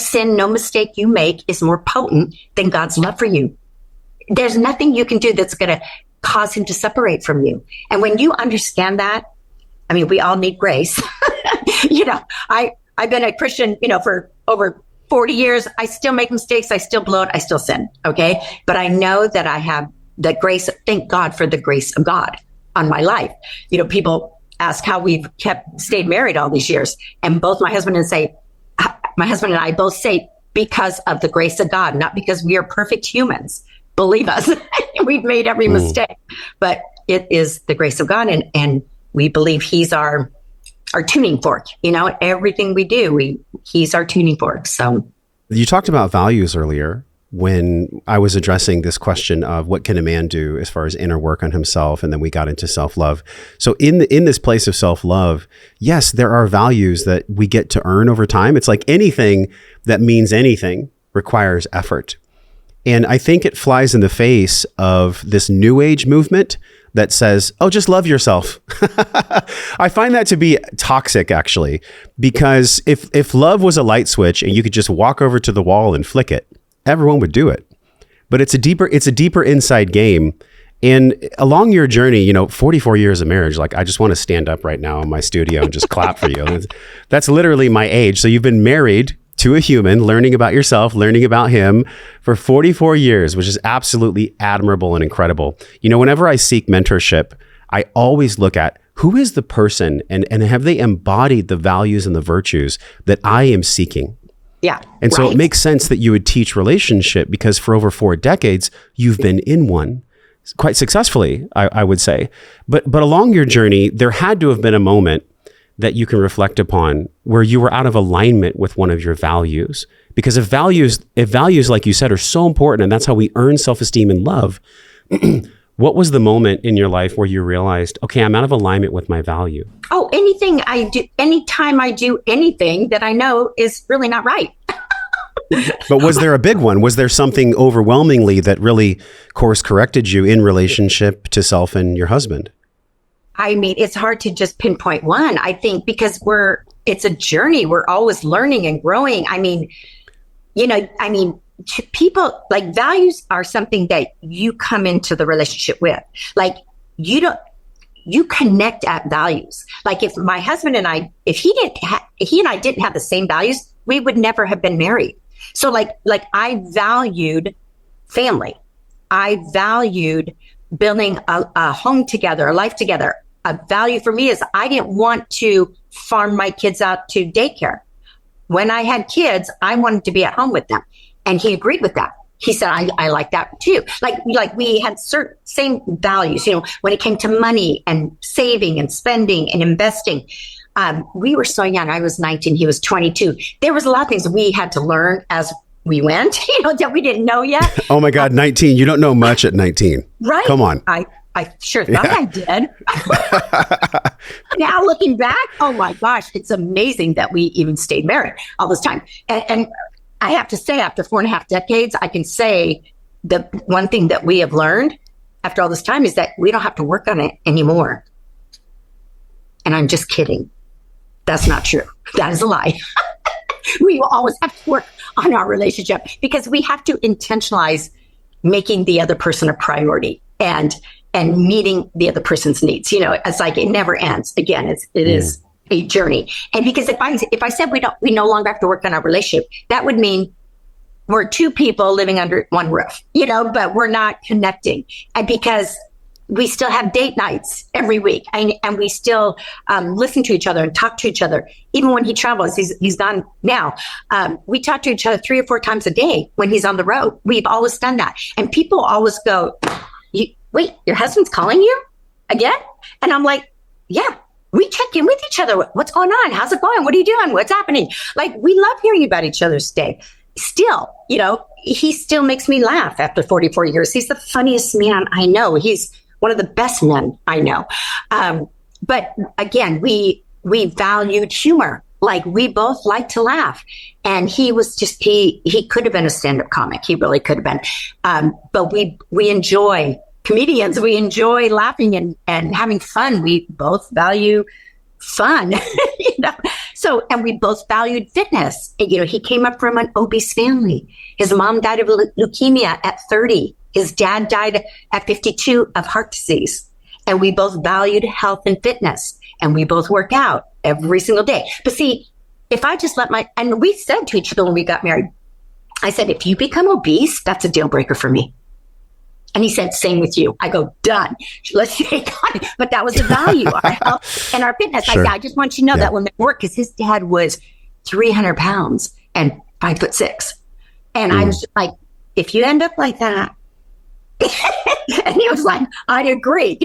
[SPEAKER 1] mistake you make is more potent than God's love for you. There's nothing you can do that's going to cause him to separate from you. And when you understand that, we all need grace. I've been a Christian, for over 40 years. I still make mistakes. I still blow it. I still sin. Okay. But I know that I have the grace. Thank God for the grace of God on my life. People ask how we've stayed married all these years. And both my husband and I both say, because of the grace of God, not because we are perfect humans. Believe us, we've made every mistake, but it is the grace of God. And we believe he's our tuning fork, everything we do, he's our tuning fork. So
[SPEAKER 2] you talked about values earlier when I was addressing this question of what can a man do as far as inner work on himself. And then we got into self-love. So in this place of self-love, yes, there are values that we get to earn over time. It's like anything that means anything requires effort. And I think it flies in the face of this new age movement that says, oh, just love yourself. I find that to be toxic, actually, because if love was a light switch and you could just walk over to the wall and flick it, everyone would do it. But it's a deeper inside game. And along your journey, 44 years of marriage, like I just want to stand up right now in my studio and just clap for you. That's literally my age. So you've been married to a human, learning about yourself, learning about him for 44 years, which is absolutely admirable and incredible. Whenever I seek mentorship, I always look at who is the person and have they embodied the values and the virtues that I am seeking.
[SPEAKER 1] Yeah.
[SPEAKER 2] And so it makes sense that you would teach relationship because for over 4 decades, you've been in one quite successfully, I would say. But along your journey, there had to have been a moment that you can reflect upon where you were out of alignment with one of your values? Because if values, like you said, are so important, and that's how we earn self-esteem and love, what was the moment in your life where you realized, okay, I'm out of alignment with my value?
[SPEAKER 1] Oh, anytime I do anything that I know is really not right.
[SPEAKER 2] But was there a big one? Was there something overwhelmingly that really course corrected you in relationship to self and your husband?
[SPEAKER 1] I mean, it's hard to just pinpoint one, I think, because it's a journey. We're always learning and growing. I mean, people, like, values are something that you come into the relationship with. Like, you connect at values. Like, if my husband and I, he and I didn't have the same values, we would never have been married. So like I valued family. I valued building a home together, a life together. A value for me is I didn't want to farm my kids out to daycare. When I had kids, I wanted to be at home with them. And he agreed with that. He said, I like that too. Like we had certain same values, when it came to money and saving and spending and investing. We were so young. I was 19. He was 22. There was a lot of things we had to learn as we went, that we didn't know yet.
[SPEAKER 2] Oh my God, 19. You don't know much at 19.
[SPEAKER 1] Right.
[SPEAKER 2] Come on.
[SPEAKER 1] I sure thought I did. Now looking back, oh my gosh, it's amazing that we even stayed married all this time. And I have to say, after 4.5 decades, I can say the one thing that we have learned after all this time is that we don't have to work on it anymore. And I'm just kidding. That's not true. That is a lie. We will always have to work on our relationship because we have to intentionalize making the other person a priority and meeting the other person's needs. It's like it never ends. Again, it is a journey. And because if I said we no longer have to work on our relationship, that would mean we're two people living under one roof, but we're not connecting. And because we still have date nights every week, and we still listen to each other and talk to each other. Even when he travels, he's gone now. We talk to each other 3 or 4 times a day when he's on the road. We've always done that. And people always go, wait, your husband's calling you again? And I'm like, yeah, we check in with each other. What's going on? How's it going? What are you doing? What's happening? Like, we love hearing about each other's day. Still, he still makes me laugh after 44 years. He's the funniest man I know. He's one of the best men I know. But again, we valued humor. Like, we both like to laugh. And he was just, he could have been a stand-up comic. He really could have been. But we enjoy comedians. We enjoy laughing and having fun. We both value fun, So, and we both valued fitness. He came up from an obese family. His mom died of leukemia at 30. His dad died at 52 of heart disease. And we both valued health and fitness. And we both work out every single day. But see, if I just and we said to each other when we got married, I said, if you become obese, that's a deal breaker for me. And he said, same with you. I go, done. Let's take on it. But that was the value, our health and our fitness.
[SPEAKER 2] Sure.
[SPEAKER 1] I said, I just want you to know that women work, because his dad was 300 pounds and 5'6". And I was like, if you end up like that, and he was like, I'd agree,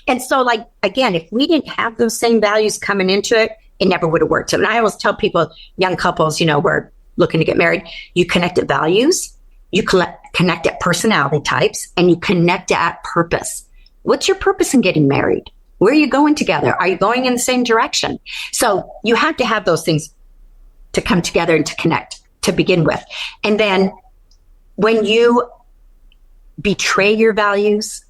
[SPEAKER 1] And so, like, again, if we didn't have those same values coming into it, it never would have worked. And I always tell people, young couples, we're looking to get married, you connect at values, you connect at personality types, and you connect at purpose. What's your purpose in getting married? Where are you going together? Are you going in the same direction? So you have to have those things to come together and to connect to begin with. And then when you betray your values,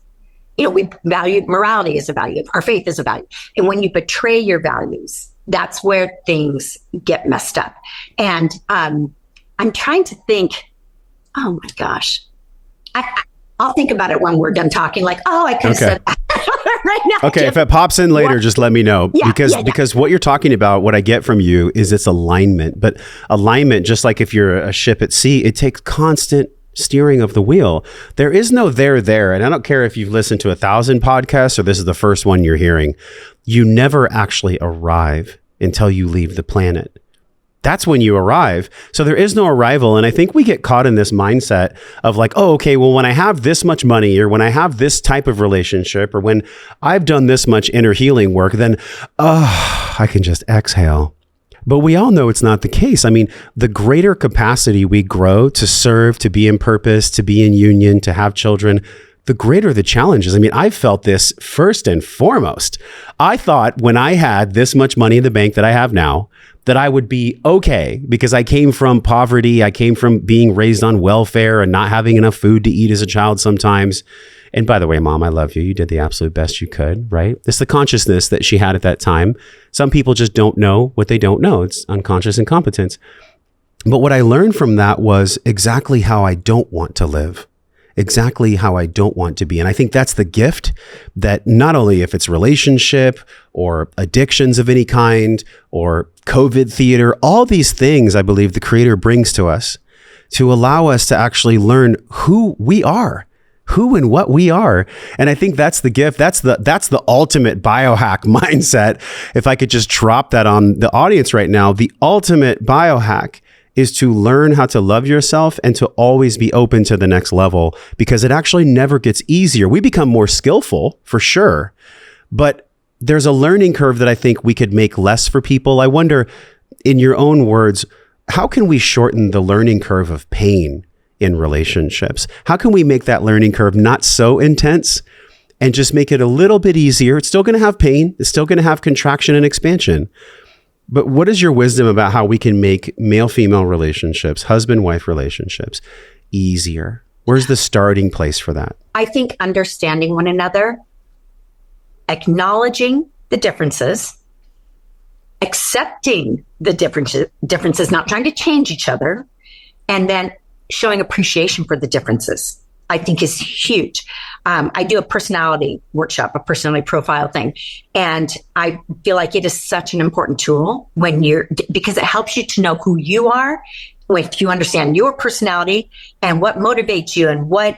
[SPEAKER 1] we value morality as a value. Our faith is a value. And when you betray your values, that's where things get messed up. And I'm trying to think, oh my gosh, I'll think about it when we're done talking. Like, I could have said that right now.
[SPEAKER 2] Okay, if it pops in later, just let me know. Because what you're talking about, what I get from you is it's alignment. But alignment, just like if you're a ship at sea, it takes constant steering of the wheel. There is no there. And I don't care if you've listened to 1,000 podcasts or this is the first one you're hearing. You never actually arrive until you leave the planet. That's when you arrive. So there is no arrival. And I think we get caught in this mindset of like, oh, okay, well, when I have this much money, or when I have this type of relationship, or when I've done this much inner healing work, then, I can just exhale. But we all know it's not the case. I mean, the greater capacity we grow to serve, to be in purpose, to be in union, to have children, the greater the challenges. I mean, I felt this first and foremost. I thought when I had this much money in the bank that I have now, that I would be okay, because I came from poverty. I came from being raised on welfare and not having enough food to eat as a child sometimes. And by the way, Mom, I love you. You did the absolute best you could, right? It's the consciousness that she had at that time. Some people just don't know what they don't know. It's unconscious incompetence. But what I learned from that was exactly how I don't want to live. Exactly how I don't want to be. And I think that's the gift that not only if it's relationship or addictions of any kind or COVID theater, all these things I believe the Creator brings to us to allow us to actually learn who we are, who and what we are. And I think that's the gift. That's the ultimate biohack mindset. If I could just drop that on the audience right now, the ultimate biohack is to learn how to love yourself and to always be open to the next level, because it actually never gets easier. We become more skillful for sure, but there's a learning curve that I think we could make less for people. I wonder, in your own words, how can we shorten the learning curve of pain in relationships? How can we make that learning curve not so intense and just make it a little bit easier? It's still going to have pain. It's still going to have contraction and expansion. But what is your wisdom about how we can make male-female relationships, husband-wife relationships, easier? Where's the starting place for that?
[SPEAKER 1] I think understanding one another, acknowledging the differences, accepting the differences, not trying to change each other, and then showing appreciation for the differences, I think is huge. I do a personality workshop, a personality profile thing. And I feel like it is such an important tool because it helps you to know who you are. If you understand your personality and what motivates you and what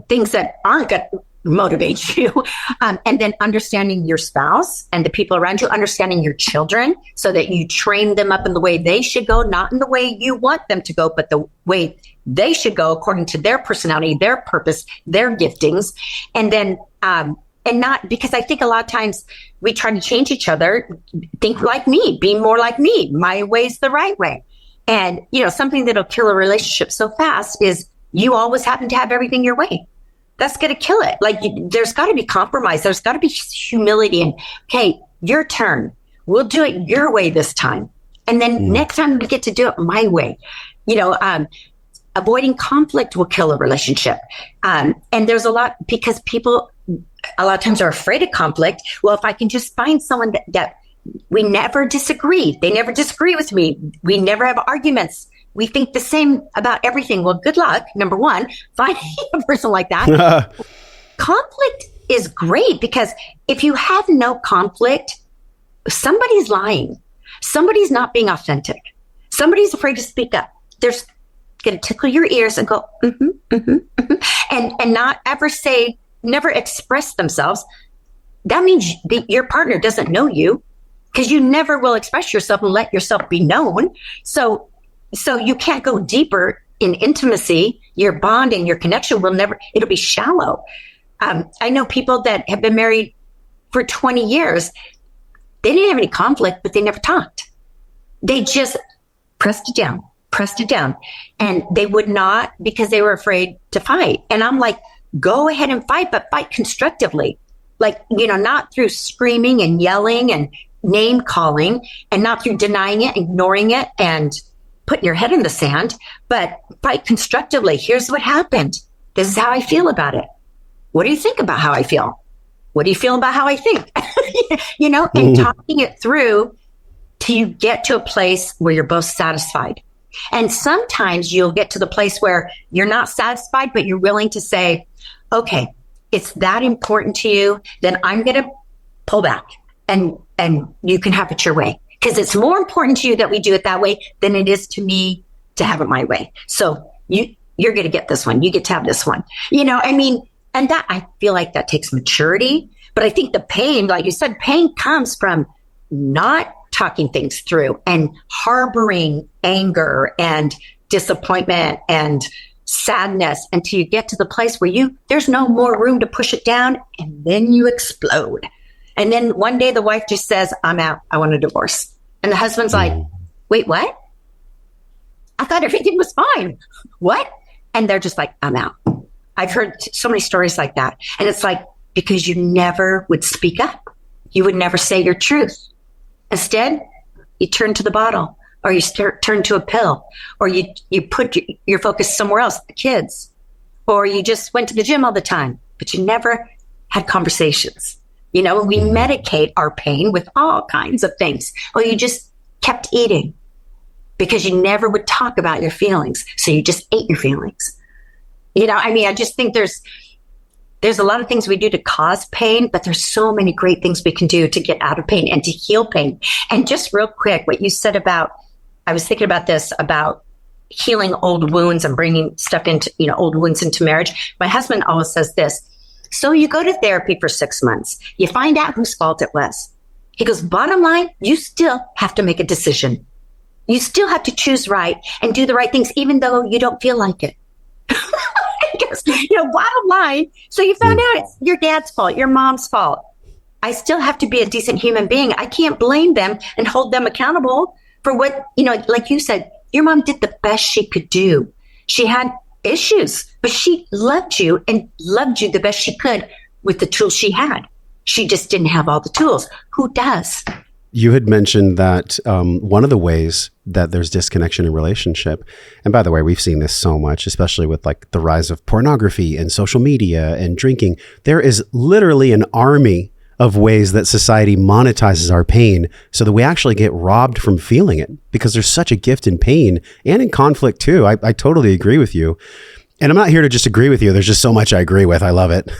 [SPEAKER 1] things that aren't going to motivate you. And then understanding your spouse and the people around you, understanding your children so that you train them up in the way they should go, not in the way you want them to go, but the way they should go according to their personality, their purpose, their giftings. And then, and not because I think a lot of times we try to change each other, think like me, be more like me. My way's the right way. And, something that'll kill a relationship so fast is you always happen to have everything your way. That's going to kill it. Like there's got to be compromise. There's got to be humility and, okay, your turn. We'll do it your way this time. And then next time we get to do it my way. Avoiding conflict will kill a relationship. And there's a lot, because people a lot of times are afraid of conflict. Well, if I can just find someone that we never disagree, they never disagree with me, we never have arguments, we think the same about everything. Well, good luck, number one, finding a person like that. Conflict is great, because if you have no conflict, somebody's lying. Somebody's not being authentic. Somebody's afraid to speak up. There's going to tickle your ears and go, and not ever say, never express themselves. That means your partner doesn't know you, because you never will express yourself and let yourself be known. So you can't go deeper in intimacy. Your bond and your connection it'll be shallow. I know people that have been married for 20 years. They didn't have any conflict, but they never talked. They just pressed it down. And they would not, because they were afraid to fight. And I'm like, go ahead and fight, but fight constructively. Like, not through screaming and yelling and name calling, and not through denying it, ignoring it, and putting your head in the sand, but fight constructively. Here's what happened. This is how I feel about it. What do you think about how I feel? What do you feel about how I think? And talking it through till you get to a place where you're both satisfied. And sometimes you'll get to the place where you're not satisfied, but you're willing to say, okay, it's that important to you, then I'm going to pull back and you can have it your way. Because it's more important to you that we do it that way than it is to me to have it my way. So you're going to get this one. You get to have this one. And that, I feel like that takes maturity. But I think the pain, like you said, pain comes from not talking things through and harboring anger and disappointment and sadness until you get to the place where there's no more room to push it down, and then you explode. And then one day the wife just says, I'm out. I want a divorce. And the husband's like, wait, what? I thought everything was fine. What? And they're just like, I'm out. I've heard so many stories like that. And it's like, because you never would speak up. You would never say your truth. Instead, you turn to the bottle, or you turn to a pill, or you put your focus somewhere else, the kids, or you just went to the gym all the time, but you never had conversations. We medicate our pain with all kinds of things, or you just kept eating because you never would talk about your feelings. So you just ate your feelings. I just think there's a lot of things we do to cause pain, but there's so many great things we can do to get out of pain and to heal pain. And just real quick, what you said I was thinking about this, about healing old wounds and bringing stuff into, old wounds into marriage. My husband always says this. So you go to therapy for 6 months. You find out whose fault it was. He goes, bottom line, you still have to make a decision. You still have to choose right and do the right things, even though you don't feel like it. Because, bottom line, so you found out it's your dad's fault, your mom's fault. I still have to be a decent human being. I can't blame them and hold them accountable for what, like you said, your mom did the best she could do. She had issues, but she loved you and loved you the best she could with the tools she had. She just didn't have all the tools. Who does?
[SPEAKER 2] You had mentioned that one of the ways that there's disconnection in relationship, and by the way, we've seen this so much, especially with like the rise of pornography and social media and drinking. There is literally an army of ways that society monetizes our pain so that we actually get robbed from feeling it, because there's such a gift in pain and in conflict too. I totally agree with you. And I'm not here to just agree with you. There's just so much I agree with. I love it.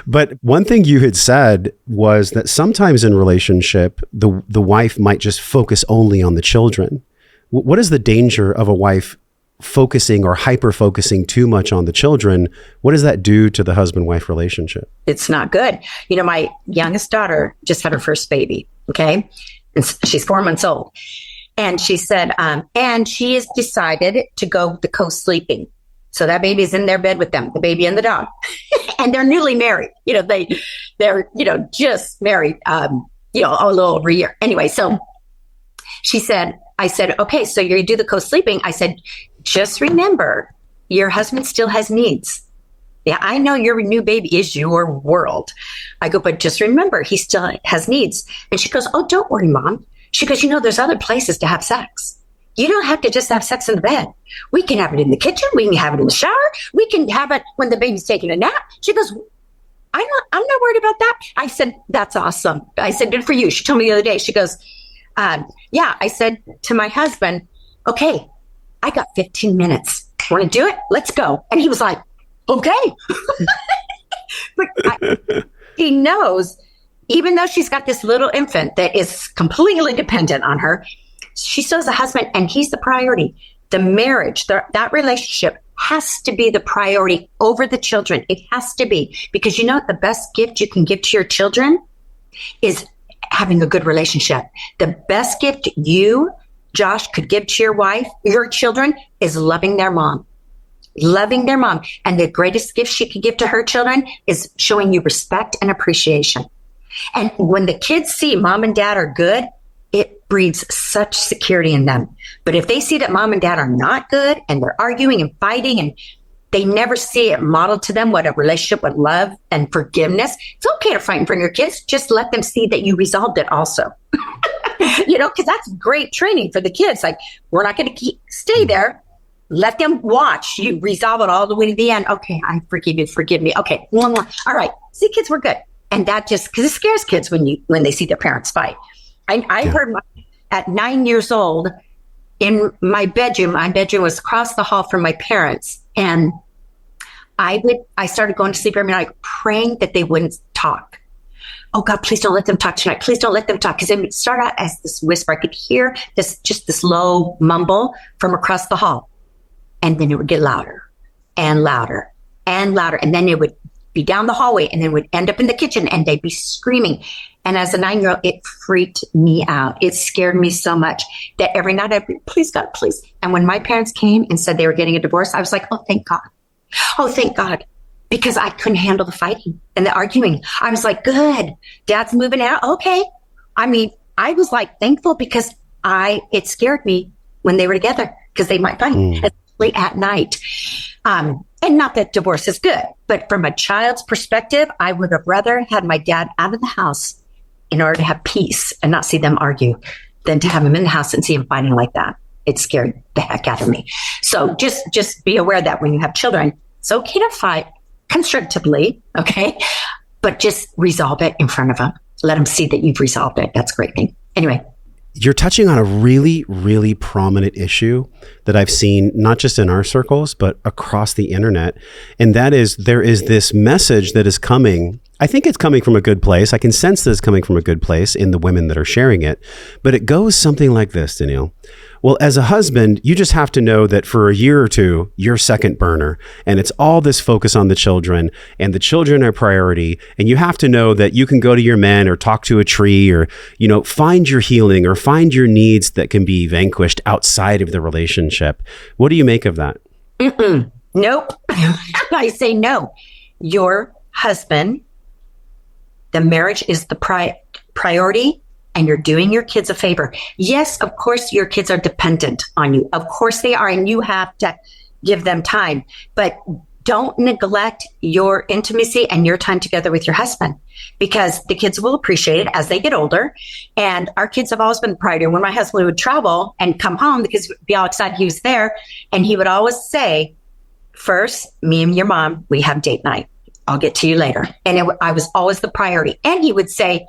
[SPEAKER 2] But one thing you had said was that sometimes in relationship, the wife might just focus only on the children. What is the danger of a wife focusing or hyper-focusing too much on the children? What does that do to the husband-wife relationship?
[SPEAKER 1] It's not good. My youngest daughter just had her first baby, okay? And she's 4 months old. And she said, and she has decided to go the co-sleeping. So that baby's in their bed with them, the baby and the dog. And they're newly married. They're just married, a little over a year. Anyway, so I said, okay, so you do the co-sleeping. I said, just remember, your husband still has needs. Yeah, I know your new baby is your world. I go, but just remember, he still has needs. And she goes, oh, don't worry, Mom. She goes, there's other places to have sex. You don't have to just have sex in the bed. We can have it in the kitchen. We can have it in the shower. We can have it when the baby's taking a nap. She goes, I'm not worried about that. I said, that's awesome. I said, good for you. She told me the other day, she goes, yeah. I said to my husband, okay, I got 15 minutes. Want to do it? Let's go. And he was like, okay. But he knows, even though she's got this little infant that is completely dependent on her, she still has a husband, and he's the priority. The marriage, that relationship has to be the priority over the children. It has to be, because the best gift you can give to your children is having a good relationship. The best gift you, Josh, could give to your wife, your children, is loving their mom. Loving their mom. And the greatest gift she could give to her children is showing you respect and appreciation. And when the kids see mom and dad are good, it breeds such security in them. But if they see that mom and dad are not good and they're arguing and fighting, and they never see it modeled to them what a relationship with love and forgiveness, it's okay to fight in front of your kids. Just let them see that you resolved it also. Because that's great training for the kids. Like, we're not going to stay there. Let them watch you resolve it all the way to the end. Okay, I forgive you. Forgive me. Okay. All right. See, kids, we're good. And that just, because it scares kids when they see their parents fight. I heard at 9 years old in my bedroom was across the hall from my parents. And I started going to sleep every night praying that they wouldn't talk. Oh God, please don't let them talk tonight. Please don't let them talk. Because it would start out as this whisper. I could hear this low mumble from across the hall. And then it would get louder and louder and louder. And then it would be down the hallway, and then would end up in the kitchen, and they'd be screaming. And as a 9-year-old, it freaked me out. It scared me so much that every night I'd be, please, God, please. And when my parents came and said they were getting a divorce, I was like, oh, thank God. Oh, thank God. Because I couldn't handle the fighting and the arguing. I was like, good. Dad's moving out. Okay. I mean, I was like thankful because it scared me when they were together because they might fight, especially at night. And not that divorce is good, but from a child's perspective, I would have rather had my dad out of the house in order to have peace and not see them argue than to have him in the house and see him fighting like that. It scared the heck out of me. So just be aware that when you have children, it's okay to fight constructively, okay? But just resolve it in front of them. Let them see that you've resolved it. That's a great thing. Anyway.
[SPEAKER 2] You're touching on a really, really prominent issue that I've seen, not just in our circles, but across the internet. And that is, there is this message that is coming. I think it's coming from a good place. I can sense that it's coming from a good place in the women that are sharing it. But it goes something like this, Daniele. Well, as a husband, you just have to know that for a year or two, you're second burner. And it's all this focus on the children, and the children are priority. And you have to know that you can go to your men or talk to a tree or, find your healing or find your needs that can be vanquished outside of the relationship. What do you make of that?
[SPEAKER 1] Nope. I say no. Your husband, the marriage is the priority. And you're doing your kids a favor. Yes, of course, your kids are dependent on you. Of course they are. And you have to give them time. But don't neglect your intimacy and your time together with your husband, because the kids will appreciate it as they get older. And our kids have always been the priority. When my husband would travel and come home, the kids would be all excited he was there. And he would always say, first, me and your mom, we have date night. I'll get to you later. And I was always the priority. And he would say,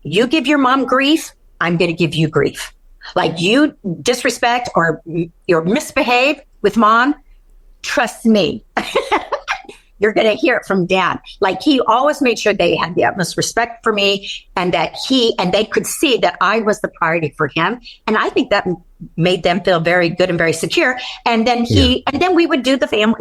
[SPEAKER 1] you give your mom grief, I'm going to give you grief. Like you disrespect or you misbehave with mom, trust me. You're going to hear it from dad. Like he always made sure they had the utmost respect for me and that they could see that I was the priority for him. And I think that made them feel very good and very secure. And then and then we would do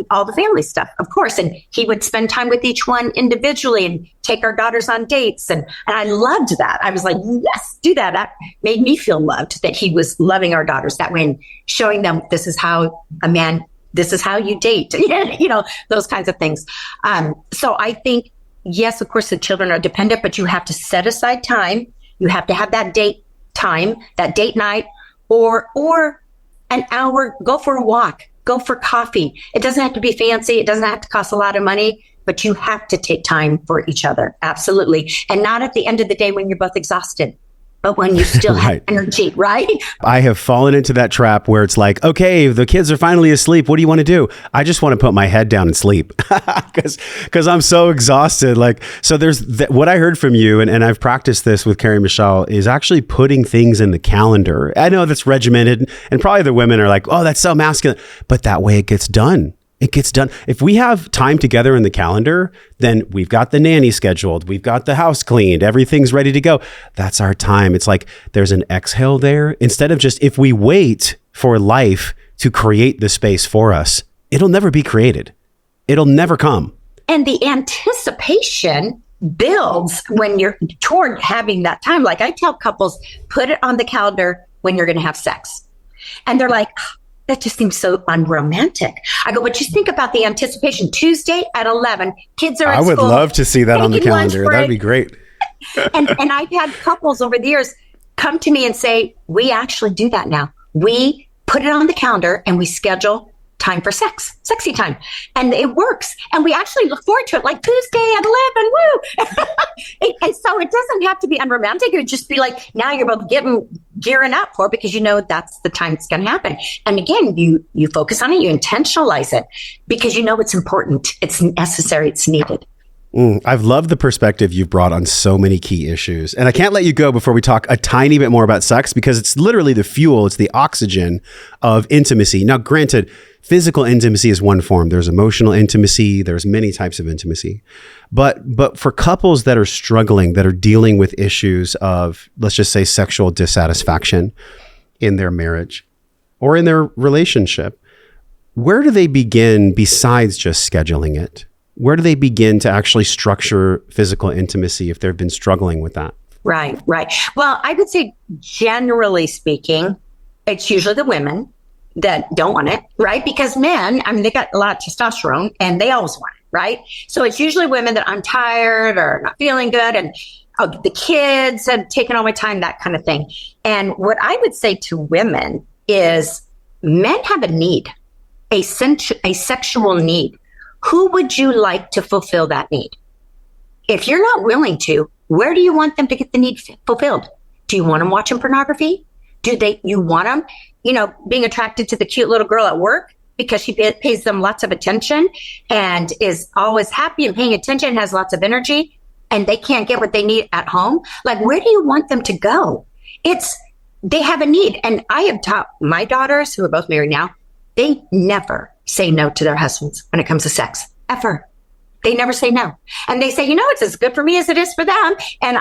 [SPEAKER 1] all the family stuff, of course. And he would spend time with each one individually and take our daughters on dates. And I loved that. I was like, yes, do that. That made me feel loved, that he was loving our daughters that way and showing them this is how you date, those kinds of things. So I think, yes, of course, the children are dependent, but you have to set aside time. You have to have that date time, that date night, or an hour, go for a walk, go for coffee. It doesn't have to be fancy. It doesn't have to cost a lot of money, but you have to take time for each other. Absolutely. And not at the end of the day when you're both exhausted, but when you still have energy, right?
[SPEAKER 2] I have fallen into that trap where it's like, okay, the kids are finally asleep. What do you want to do? I just want to put my head down and sleep because I'm so exhausted. Like, so there's what I heard from you, and I've practiced this with Carrie Michelle, is actually putting things in the calendar. I know that's regimented, and probably the women are like, oh, that's so masculine, but that way it gets done. It gets done. If we have time together in the calendar, then we've got the nanny scheduled. We've got the house cleaned. Everything's ready to go. That's our time. It's like there's an exhale there. Instead of just, if we wait for life to create the space for us, it'll never be created. It'll never come.
[SPEAKER 1] And the anticipation builds when you're toward having that time. Like I tell couples, put it on the calendar when you're going to have sex. And they're like, that just seems so unromantic. I go, but just think about the anticipation. Tuesday at 11, kids are at school.
[SPEAKER 2] I would love to see that on the calendar. That'd be great.
[SPEAKER 1] and I've had couples over the years come to me and say, we actually do that now. We put it on the calendar and we schedule time for sexy time. And it works. And we actually look forward to it, like Tuesday at 11, woo. And so it doesn't have to be unromantic. It would just be like, now you're both gearing up for it because you know that's the time it's going to happen. And again, you focus on it, you intentionalize it because you know it's important, it's necessary, it's needed.
[SPEAKER 2] I've loved the perspective you've brought on so many key issues. And I can't let you go before we talk a tiny bit more about sex, because it's literally the fuel, it's the oxygen of intimacy. Now, granted, physical intimacy is one form. There's emotional intimacy. There's many types of intimacy. But for couples that are struggling, that are dealing with issues of, let's just say, sexual dissatisfaction in their marriage or in their relationship, where do they begin besides just scheduling it? Where do they begin to actually structure physical intimacy if they've been struggling with that?
[SPEAKER 1] Right, right. Well, I would say generally speaking, it's usually the women that don't want it, right? Because men, I mean, they got a lot of testosterone and they always want it, right? So it's usually women that I'm tired or not feeling good and the kids have taken all my time, that kind of thing. And what I would say to women is men have a need, a sexual need. Who would you like to fulfill that need? If you're not willing to, where do you want them to get the need fulfilled? Do you want them watching pornography? You want them, being attracted to the cute little girl at work because she pays them lots of attention and is always happy and paying attention, has lots of energy, and they can't get what they need at home? Like, where do you want them to go? They have a need. And I have taught my daughters, who are both married now, they never say no to their husbands when it comes to sex, ever. They never say no. And they say, it's as good for me as it is for them. And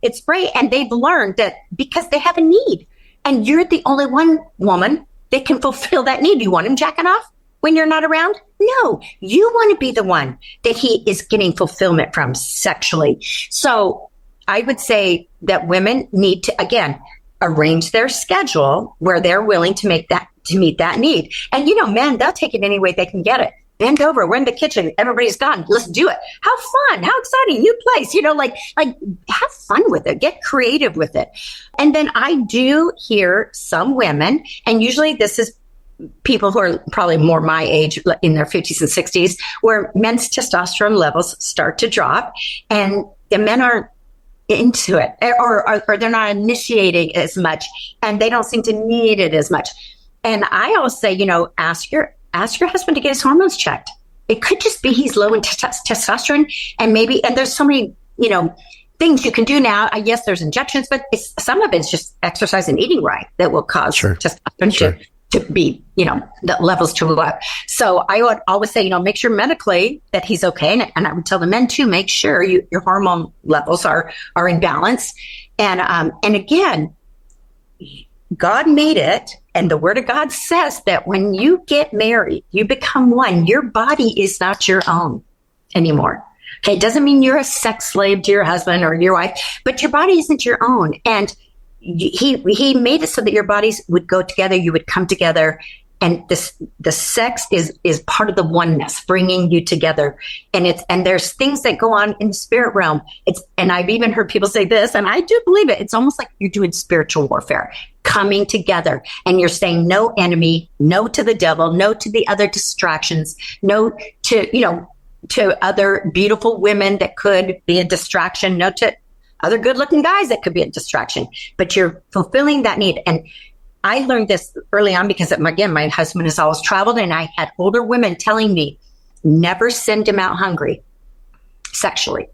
[SPEAKER 1] it's great. And they've learned that because they have a need. And you're the only one woman that can fulfill that need. You want him jacking off when you're not around? No, you want to be the one that he is getting fulfillment from sexually. So I would say that women need to, again, arrange their schedule where they're willing to meet that need. And, men, they'll take it any way they can get it. Bend over, we're in the kitchen, everybody's gone, let's do it. How fun, how exciting, new place, like have fun with it, get creative with it. And then I do hear some women, and usually this is people who are probably more my age, in their 50s and 60s, where men's testosterone levels start to drop and the men aren't into it or they're not initiating as much and they don't seem to need it as much. And I always say, ask your husband to get his hormones checked. It could just be he's low in testosterone and there's so many, things you can do now. Yes, there's injections, but some of it's just exercise and eating right that will cause testosterone to be, the levels to move up. So I would always say, make sure medically that he's okay. And I would tell the men too, make sure your hormone levels are in balance. And again, God made it. And the word of God says that when you get married, you become one. Your body is not your own anymore. Okay. It doesn't mean you're a sex slave to your husband or your wife, but your body isn't your own. And he made it so that your bodies would go together. You would come together. And the sex is part of the oneness, bringing you together. And there's things that go on in the spirit realm. And I've even heard people say this, and I do believe it. It's almost like you're doing spiritual warfare, coming together, and you're saying no enemy, no to the devil, no to the other distractions, no to other beautiful women that could be a distraction, no to other good-looking guys that could be a distraction. But you're fulfilling that need. And I learned this early on because, again, my husband has always traveled, and I had older women telling me, never send him out hungry sexually.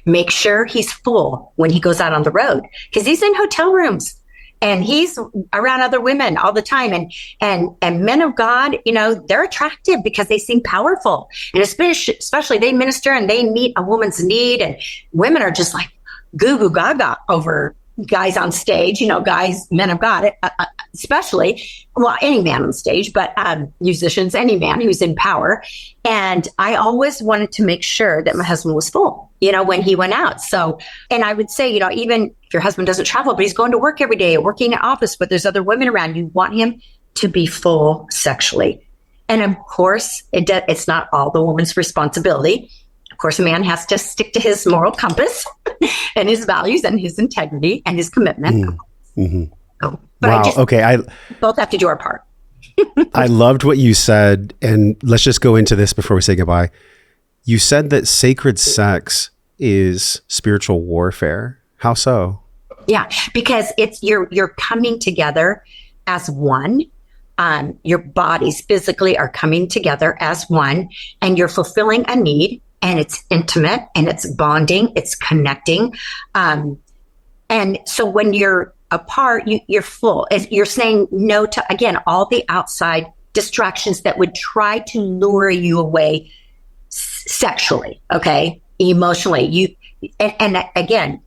[SPEAKER 1] Make sure he's full when he goes out on the road, because he's in hotel rooms and he's around other women all the time. And men of God, they're attractive because they seem powerful. And especially they minister and they meet a woman's need, and women are just like goo goo gaga over guys on stage, men of God, especially, any man on stage, but musicians, any man who's in power. And I always wanted to make sure that my husband was full, when he went out. So, and I would say, even if your husband doesn't travel, but he's going to work every day, working in an office, but there's other women around, you want him to be full sexually. And of course, it's not all the woman's responsibility. Of course, a man has to stick to his moral compass and his values and his integrity and his commitment.
[SPEAKER 2] Mm-hmm.
[SPEAKER 1] But
[SPEAKER 2] wow.
[SPEAKER 1] Both have to do our part.
[SPEAKER 2] I loved what you said. And let's just go into this before we say goodbye. You said that sacred sex is spiritual warfare. How so? Yeah,
[SPEAKER 1] because you're coming together as one. Your bodies physically are coming together as one, and you're fulfilling a need. And it's intimate and it's bonding, it's connecting. And so when you're apart, you're full. You're saying no to, again, all the outside distractions that would try to lure you away sexually, okay? Emotionally. And again,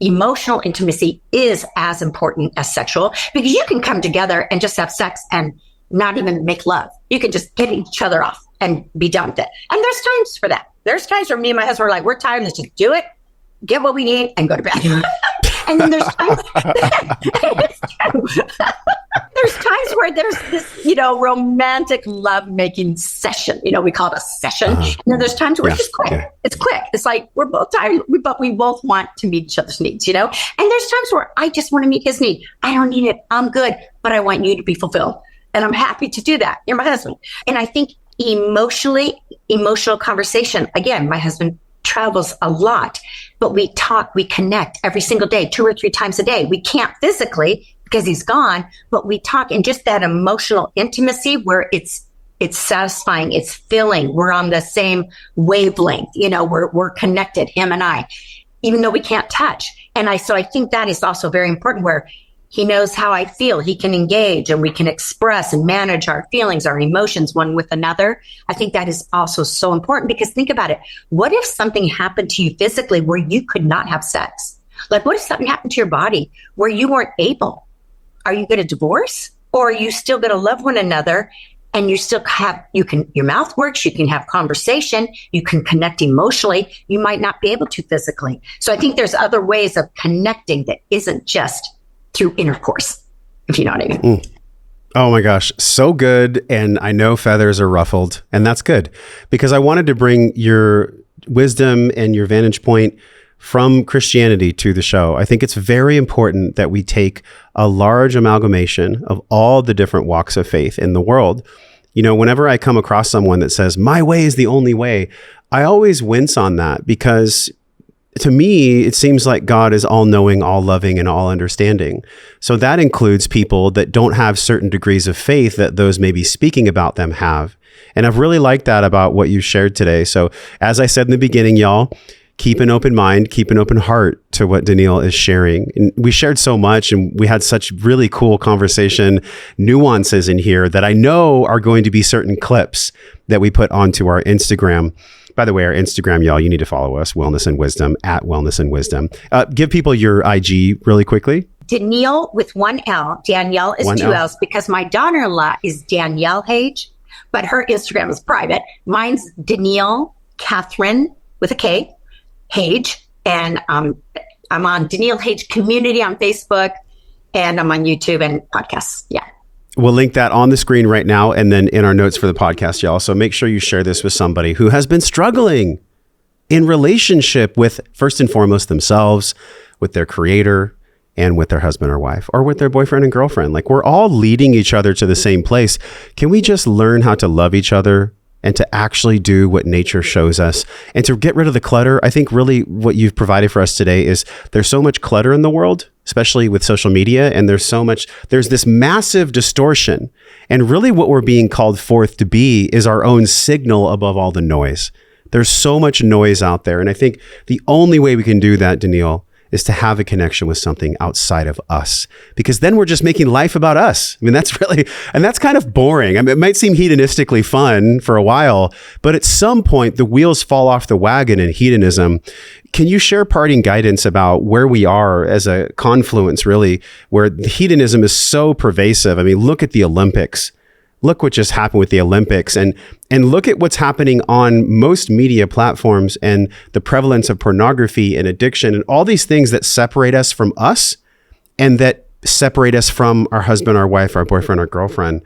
[SPEAKER 1] emotional intimacy is as important as sexual, because you can come together and just have sex and not even make love. You can just get each other off and be done with it. And there's times for that. There's times where me and my husband are like, we're tired, let's just do it, get what we need, and go to bed. And then there's times, it's true. There's times where there's this, romantic love-making session. We call it a session. And then there's times where it's just quick. Yeah. It's quick. It's like we're both tired, but we both want to meet each other's needs, And there's times where I just want to meet his need. I don't need it. I'm good, but I want you to be fulfilled. And I'm happy to do that. You're my husband. And I think emotional conversation. Again, my husband travels a lot, but we talk, we connect every single day, 2 or 3 times a day. We can't physically because he's gone, but we talk, and just that emotional intimacy where it's satisfying, it's filling. We're on the same wavelength, we're connected, him and I, even though we can't touch. So I think that is also very important, where he knows how I feel. He can engage, and we can express and manage our feelings, our emotions one with another. I think that is also so important, because think about it. What if something happened to you physically where you could not have sex? Like, what if something happened to your body where you weren't able? Are you going to divorce, or are you still going to love one another? And you still your mouth works, you can have conversation, you can connect emotionally. You might not be able to physically. So I think there's other ways of connecting that isn't just through intercourse, if you know what I mean.
[SPEAKER 2] Oh my gosh, so good. And I know feathers are ruffled, and that's good, because I wanted to bring your wisdom and your vantage point from Christianity to the show. I think it's very important that we take a large amalgamation of all the different walks of faith in the world. Whenever I come across someone that says, my way is the only way, I always wince on that, because to me, it seems like God is all knowing, all loving, and all understanding. So that includes people that don't have certain degrees of faith that those maybe speaking about them have. And I've really liked that about what you shared today. So as I said in the beginning, y'all, keep an open mind, keep an open heart to what Daniele is sharing. And we shared so much, and we had such really cool conversation nuances in here that I know are going to be certain clips that we put onto our Instagram. By the way, our Instagram, y'all, you need to follow us, Wellness and Wisdom, at Wellness and Wisdom. Give people your IG really quickly.
[SPEAKER 1] Daniele with 1 L. Danielle is 2 L's, because my daughter-in-law is Daniele Hage, but her Instagram is private. Mine's Daniele Kathryn with a K, Hage. And I'm on Daniele Hage Community on Facebook, and I'm on YouTube and podcasts. Yeah.
[SPEAKER 2] We'll link that on the screen right now, and then in our notes for the podcast, y'all. So make sure you share this with somebody who has been struggling in relationship with, first and foremost, themselves, with their creator, and with their husband or wife, or with their boyfriend and girlfriend. Like, we're all leading each other to the same place. Can we just learn how to love each other and to actually do what nature shows us, and to get rid of the clutter? I think really what you've provided for us today is there's so much clutter in the world, especially with social media, and there's this massive distortion. And really what we're being called forth to be is our own signal above all the noise. There's so much noise out there. And I think the only way we can do that, Daniele, is to have a connection with something outside of us, because then we're just making life about us. I mean, that's kind of boring. I mean, it might seem hedonistically fun for a while, but at some point the wheels fall off the wagon in hedonism. Can you share parting guidance about where we are as a confluence, really, where hedonism is so pervasive? I mean, look at the Olympics. Look what just happened with the Olympics, and look at what's happening on most media platforms, and the prevalence of pornography and addiction and all these things that separate us from us, and that separate us from our husband, our wife, our boyfriend, our girlfriend.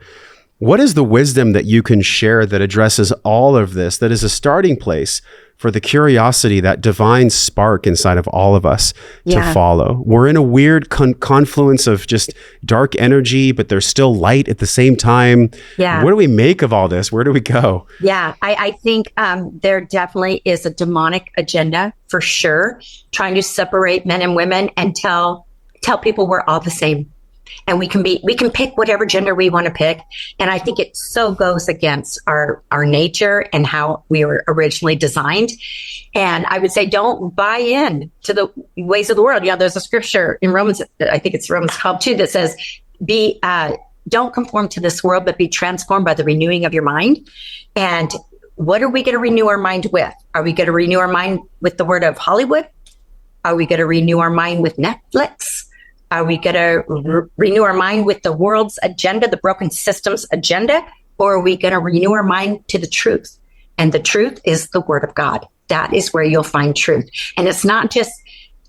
[SPEAKER 2] What is the wisdom that you can share that addresses all of this, that is a starting place for the curiosity, that divine spark inside of all of us to follow? We're in a weird confluence of just dark energy, but there's still light at the same time. Yeah. What do we make of all this? Where do we go?
[SPEAKER 1] Yeah, I think there definitely is a demonic agenda, for sure, trying to separate men and women and tell people we're all the same. And we can pick whatever gender we want to pick. And I think it so goes against our nature and how we were originally designed. And I would say, don't buy in to the ways of the world. There's a scripture in Romans, I think it's Romans 12:2, that says, don't conform to this world, but be transformed by the renewing of your mind. And what are we going to renew our mind with? Are we going to renew our mind with the word of Hollywood? Are we going to renew our mind with Netflix? Are we going to renew our mind with the world's agenda, the broken systems agenda? Or are we going to renew our mind to the truth? And the truth is the word of God. That is where you'll find truth. And it's not just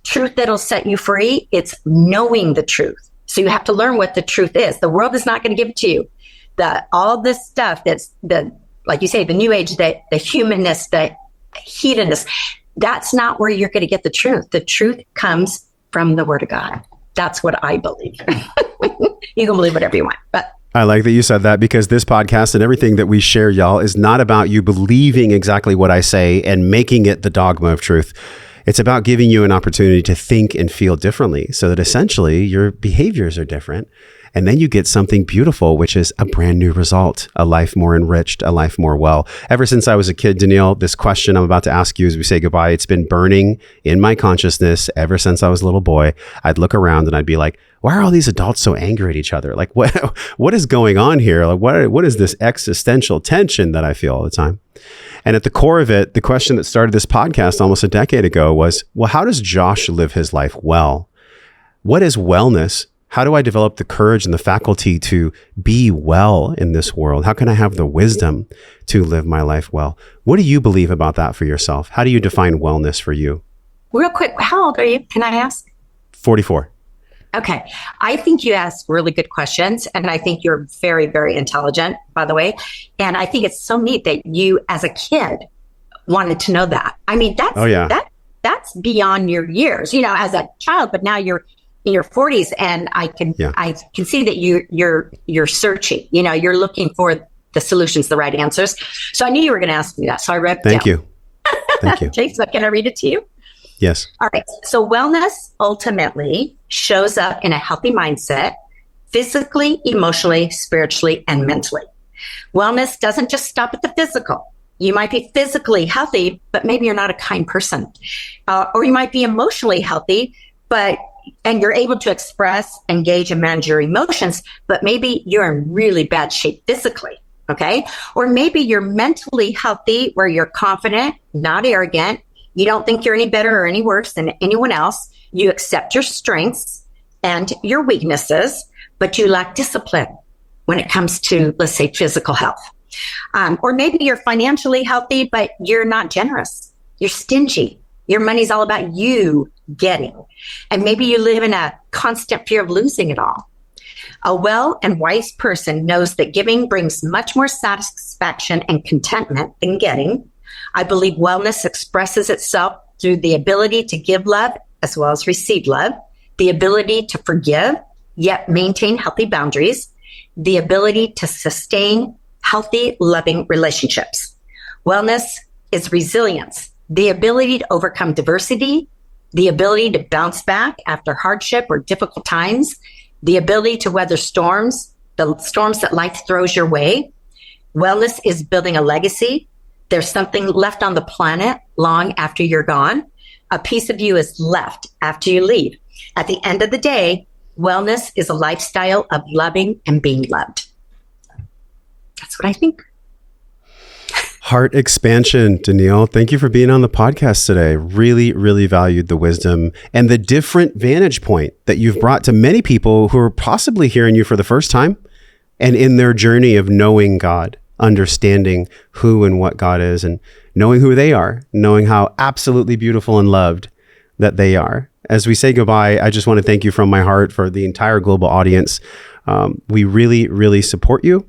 [SPEAKER 1] truth that'll set you free. It's knowing the truth. So you have to learn what the truth is. The world is not going to give it to you. All this stuff that's like you say, the new age, the humanness, the hedonist, that's not where you're going to get the truth. The truth comes from the Word of God. That's what I believe. You can believe whatever you want, but
[SPEAKER 2] I like that you said that, because this podcast and everything that we share, y'all, is not about you believing exactly what I say and making it the dogma of truth. It's about giving you an opportunity to think and feel differently so that essentially your behaviors are different. And then you get something beautiful, which is a brand new result, a life more enriched, a life more well. Ever since I was a kid, Daniele, this question I'm about to ask you as we say goodbye, it's been burning in my consciousness ever since I was a little boy. I'd look around and I'd be like, why are all these adults so angry at each other? Like, what is going on here? Like, what is this existential tension that I feel all the time? And at the core of it, the question that started this podcast almost a decade ago was, well, how does Josh live his life well? What is wellness? How do I develop the courage and the faculty to be well in this world? How can I have the wisdom to live my life well? What do you believe about that for yourself? How do you define wellness for you?
[SPEAKER 1] Real quick, how old are you? Can I ask?
[SPEAKER 2] 44.
[SPEAKER 1] Okay. I think you ask really good questions, and I think you're very, very intelligent, by the way. And I think it's so neat that you, as a kid, wanted to know that. I mean, that's beyond your years, as a child, but now you're in your 40s, and I can see that you're searching. You're looking for the solutions, the right answers. So I knew you were going to ask me that, so I wrote it down.
[SPEAKER 2] Thank you.
[SPEAKER 1] Okay, so can I read it to you?
[SPEAKER 2] Yes.
[SPEAKER 1] All right. So wellness ultimately shows up in a healthy mindset, physically, emotionally, spiritually, and mentally. Wellness doesn't just stop at the physical. You might be physically healthy, but maybe you're not a kind person. Or you might be emotionally healthy, and you're able to express, engage, and manage your emotions, but maybe you're in really bad shape physically. Okay. Or maybe you're mentally healthy, where you're confident, not arrogant. You don't think you're any better or any worse than anyone else. You accept your strengths and your weaknesses, but you lack discipline when it comes to, let's say, physical health. Or maybe you're financially healthy, but you're not generous. You're stingy. Your money's all about you getting. And maybe you live in a constant fear of losing it all. A well and wise person knows that giving brings much more satisfaction and contentment than getting. I believe wellness expresses itself through the ability to give love as well as receive love, the ability to forgive, yet maintain healthy boundaries, the ability to sustain healthy, loving relationships. Wellness is resilience, the ability to overcome diversity, the ability to bounce back after hardship or difficult times, the ability to weather storms, the storms that life throws your way. Wellness is building a legacy. There's something left on the planet long after you're gone. A piece of you is left after you leave. At the end of the day, wellness is a lifestyle of loving and being loved. That's what I think.
[SPEAKER 2] Heart expansion, Daniele. Thank you for being on the podcast today. Really, really valued the wisdom and the different vantage point that you've brought to many people who are possibly hearing you for the first time and in their journey of knowing God, understanding who and what God is, and knowing who they are, knowing how absolutely beautiful and loved that they are. As we say goodbye, I just want to thank you from my heart for the entire global audience. We really, really support you.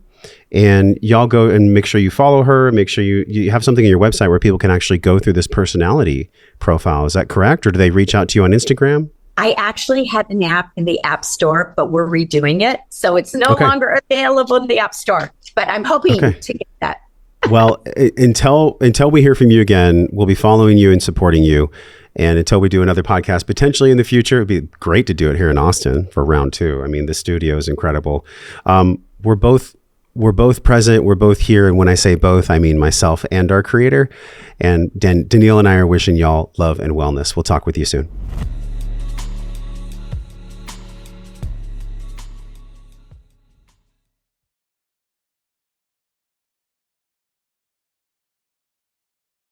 [SPEAKER 2] And y'all go and make sure you follow her. Make sure you have something on your website where people can actually go through this personality profile. Is that correct? Or do they reach out to you on Instagram?
[SPEAKER 1] I actually had an app in the App Store, but we're redoing it. So it's no longer available in the App Store. But I'm hoping to get that.
[SPEAKER 2] Well, until we hear from you again, we'll be following you and supporting you. And until we do another podcast, potentially in the future, it'd be great to do it here in Austin for round 2. I mean, the studio is incredible. We're both present. We're both here. And when I say both, I mean myself and our creator. And Daniele and I are wishing y'all love and wellness. We'll talk with you soon.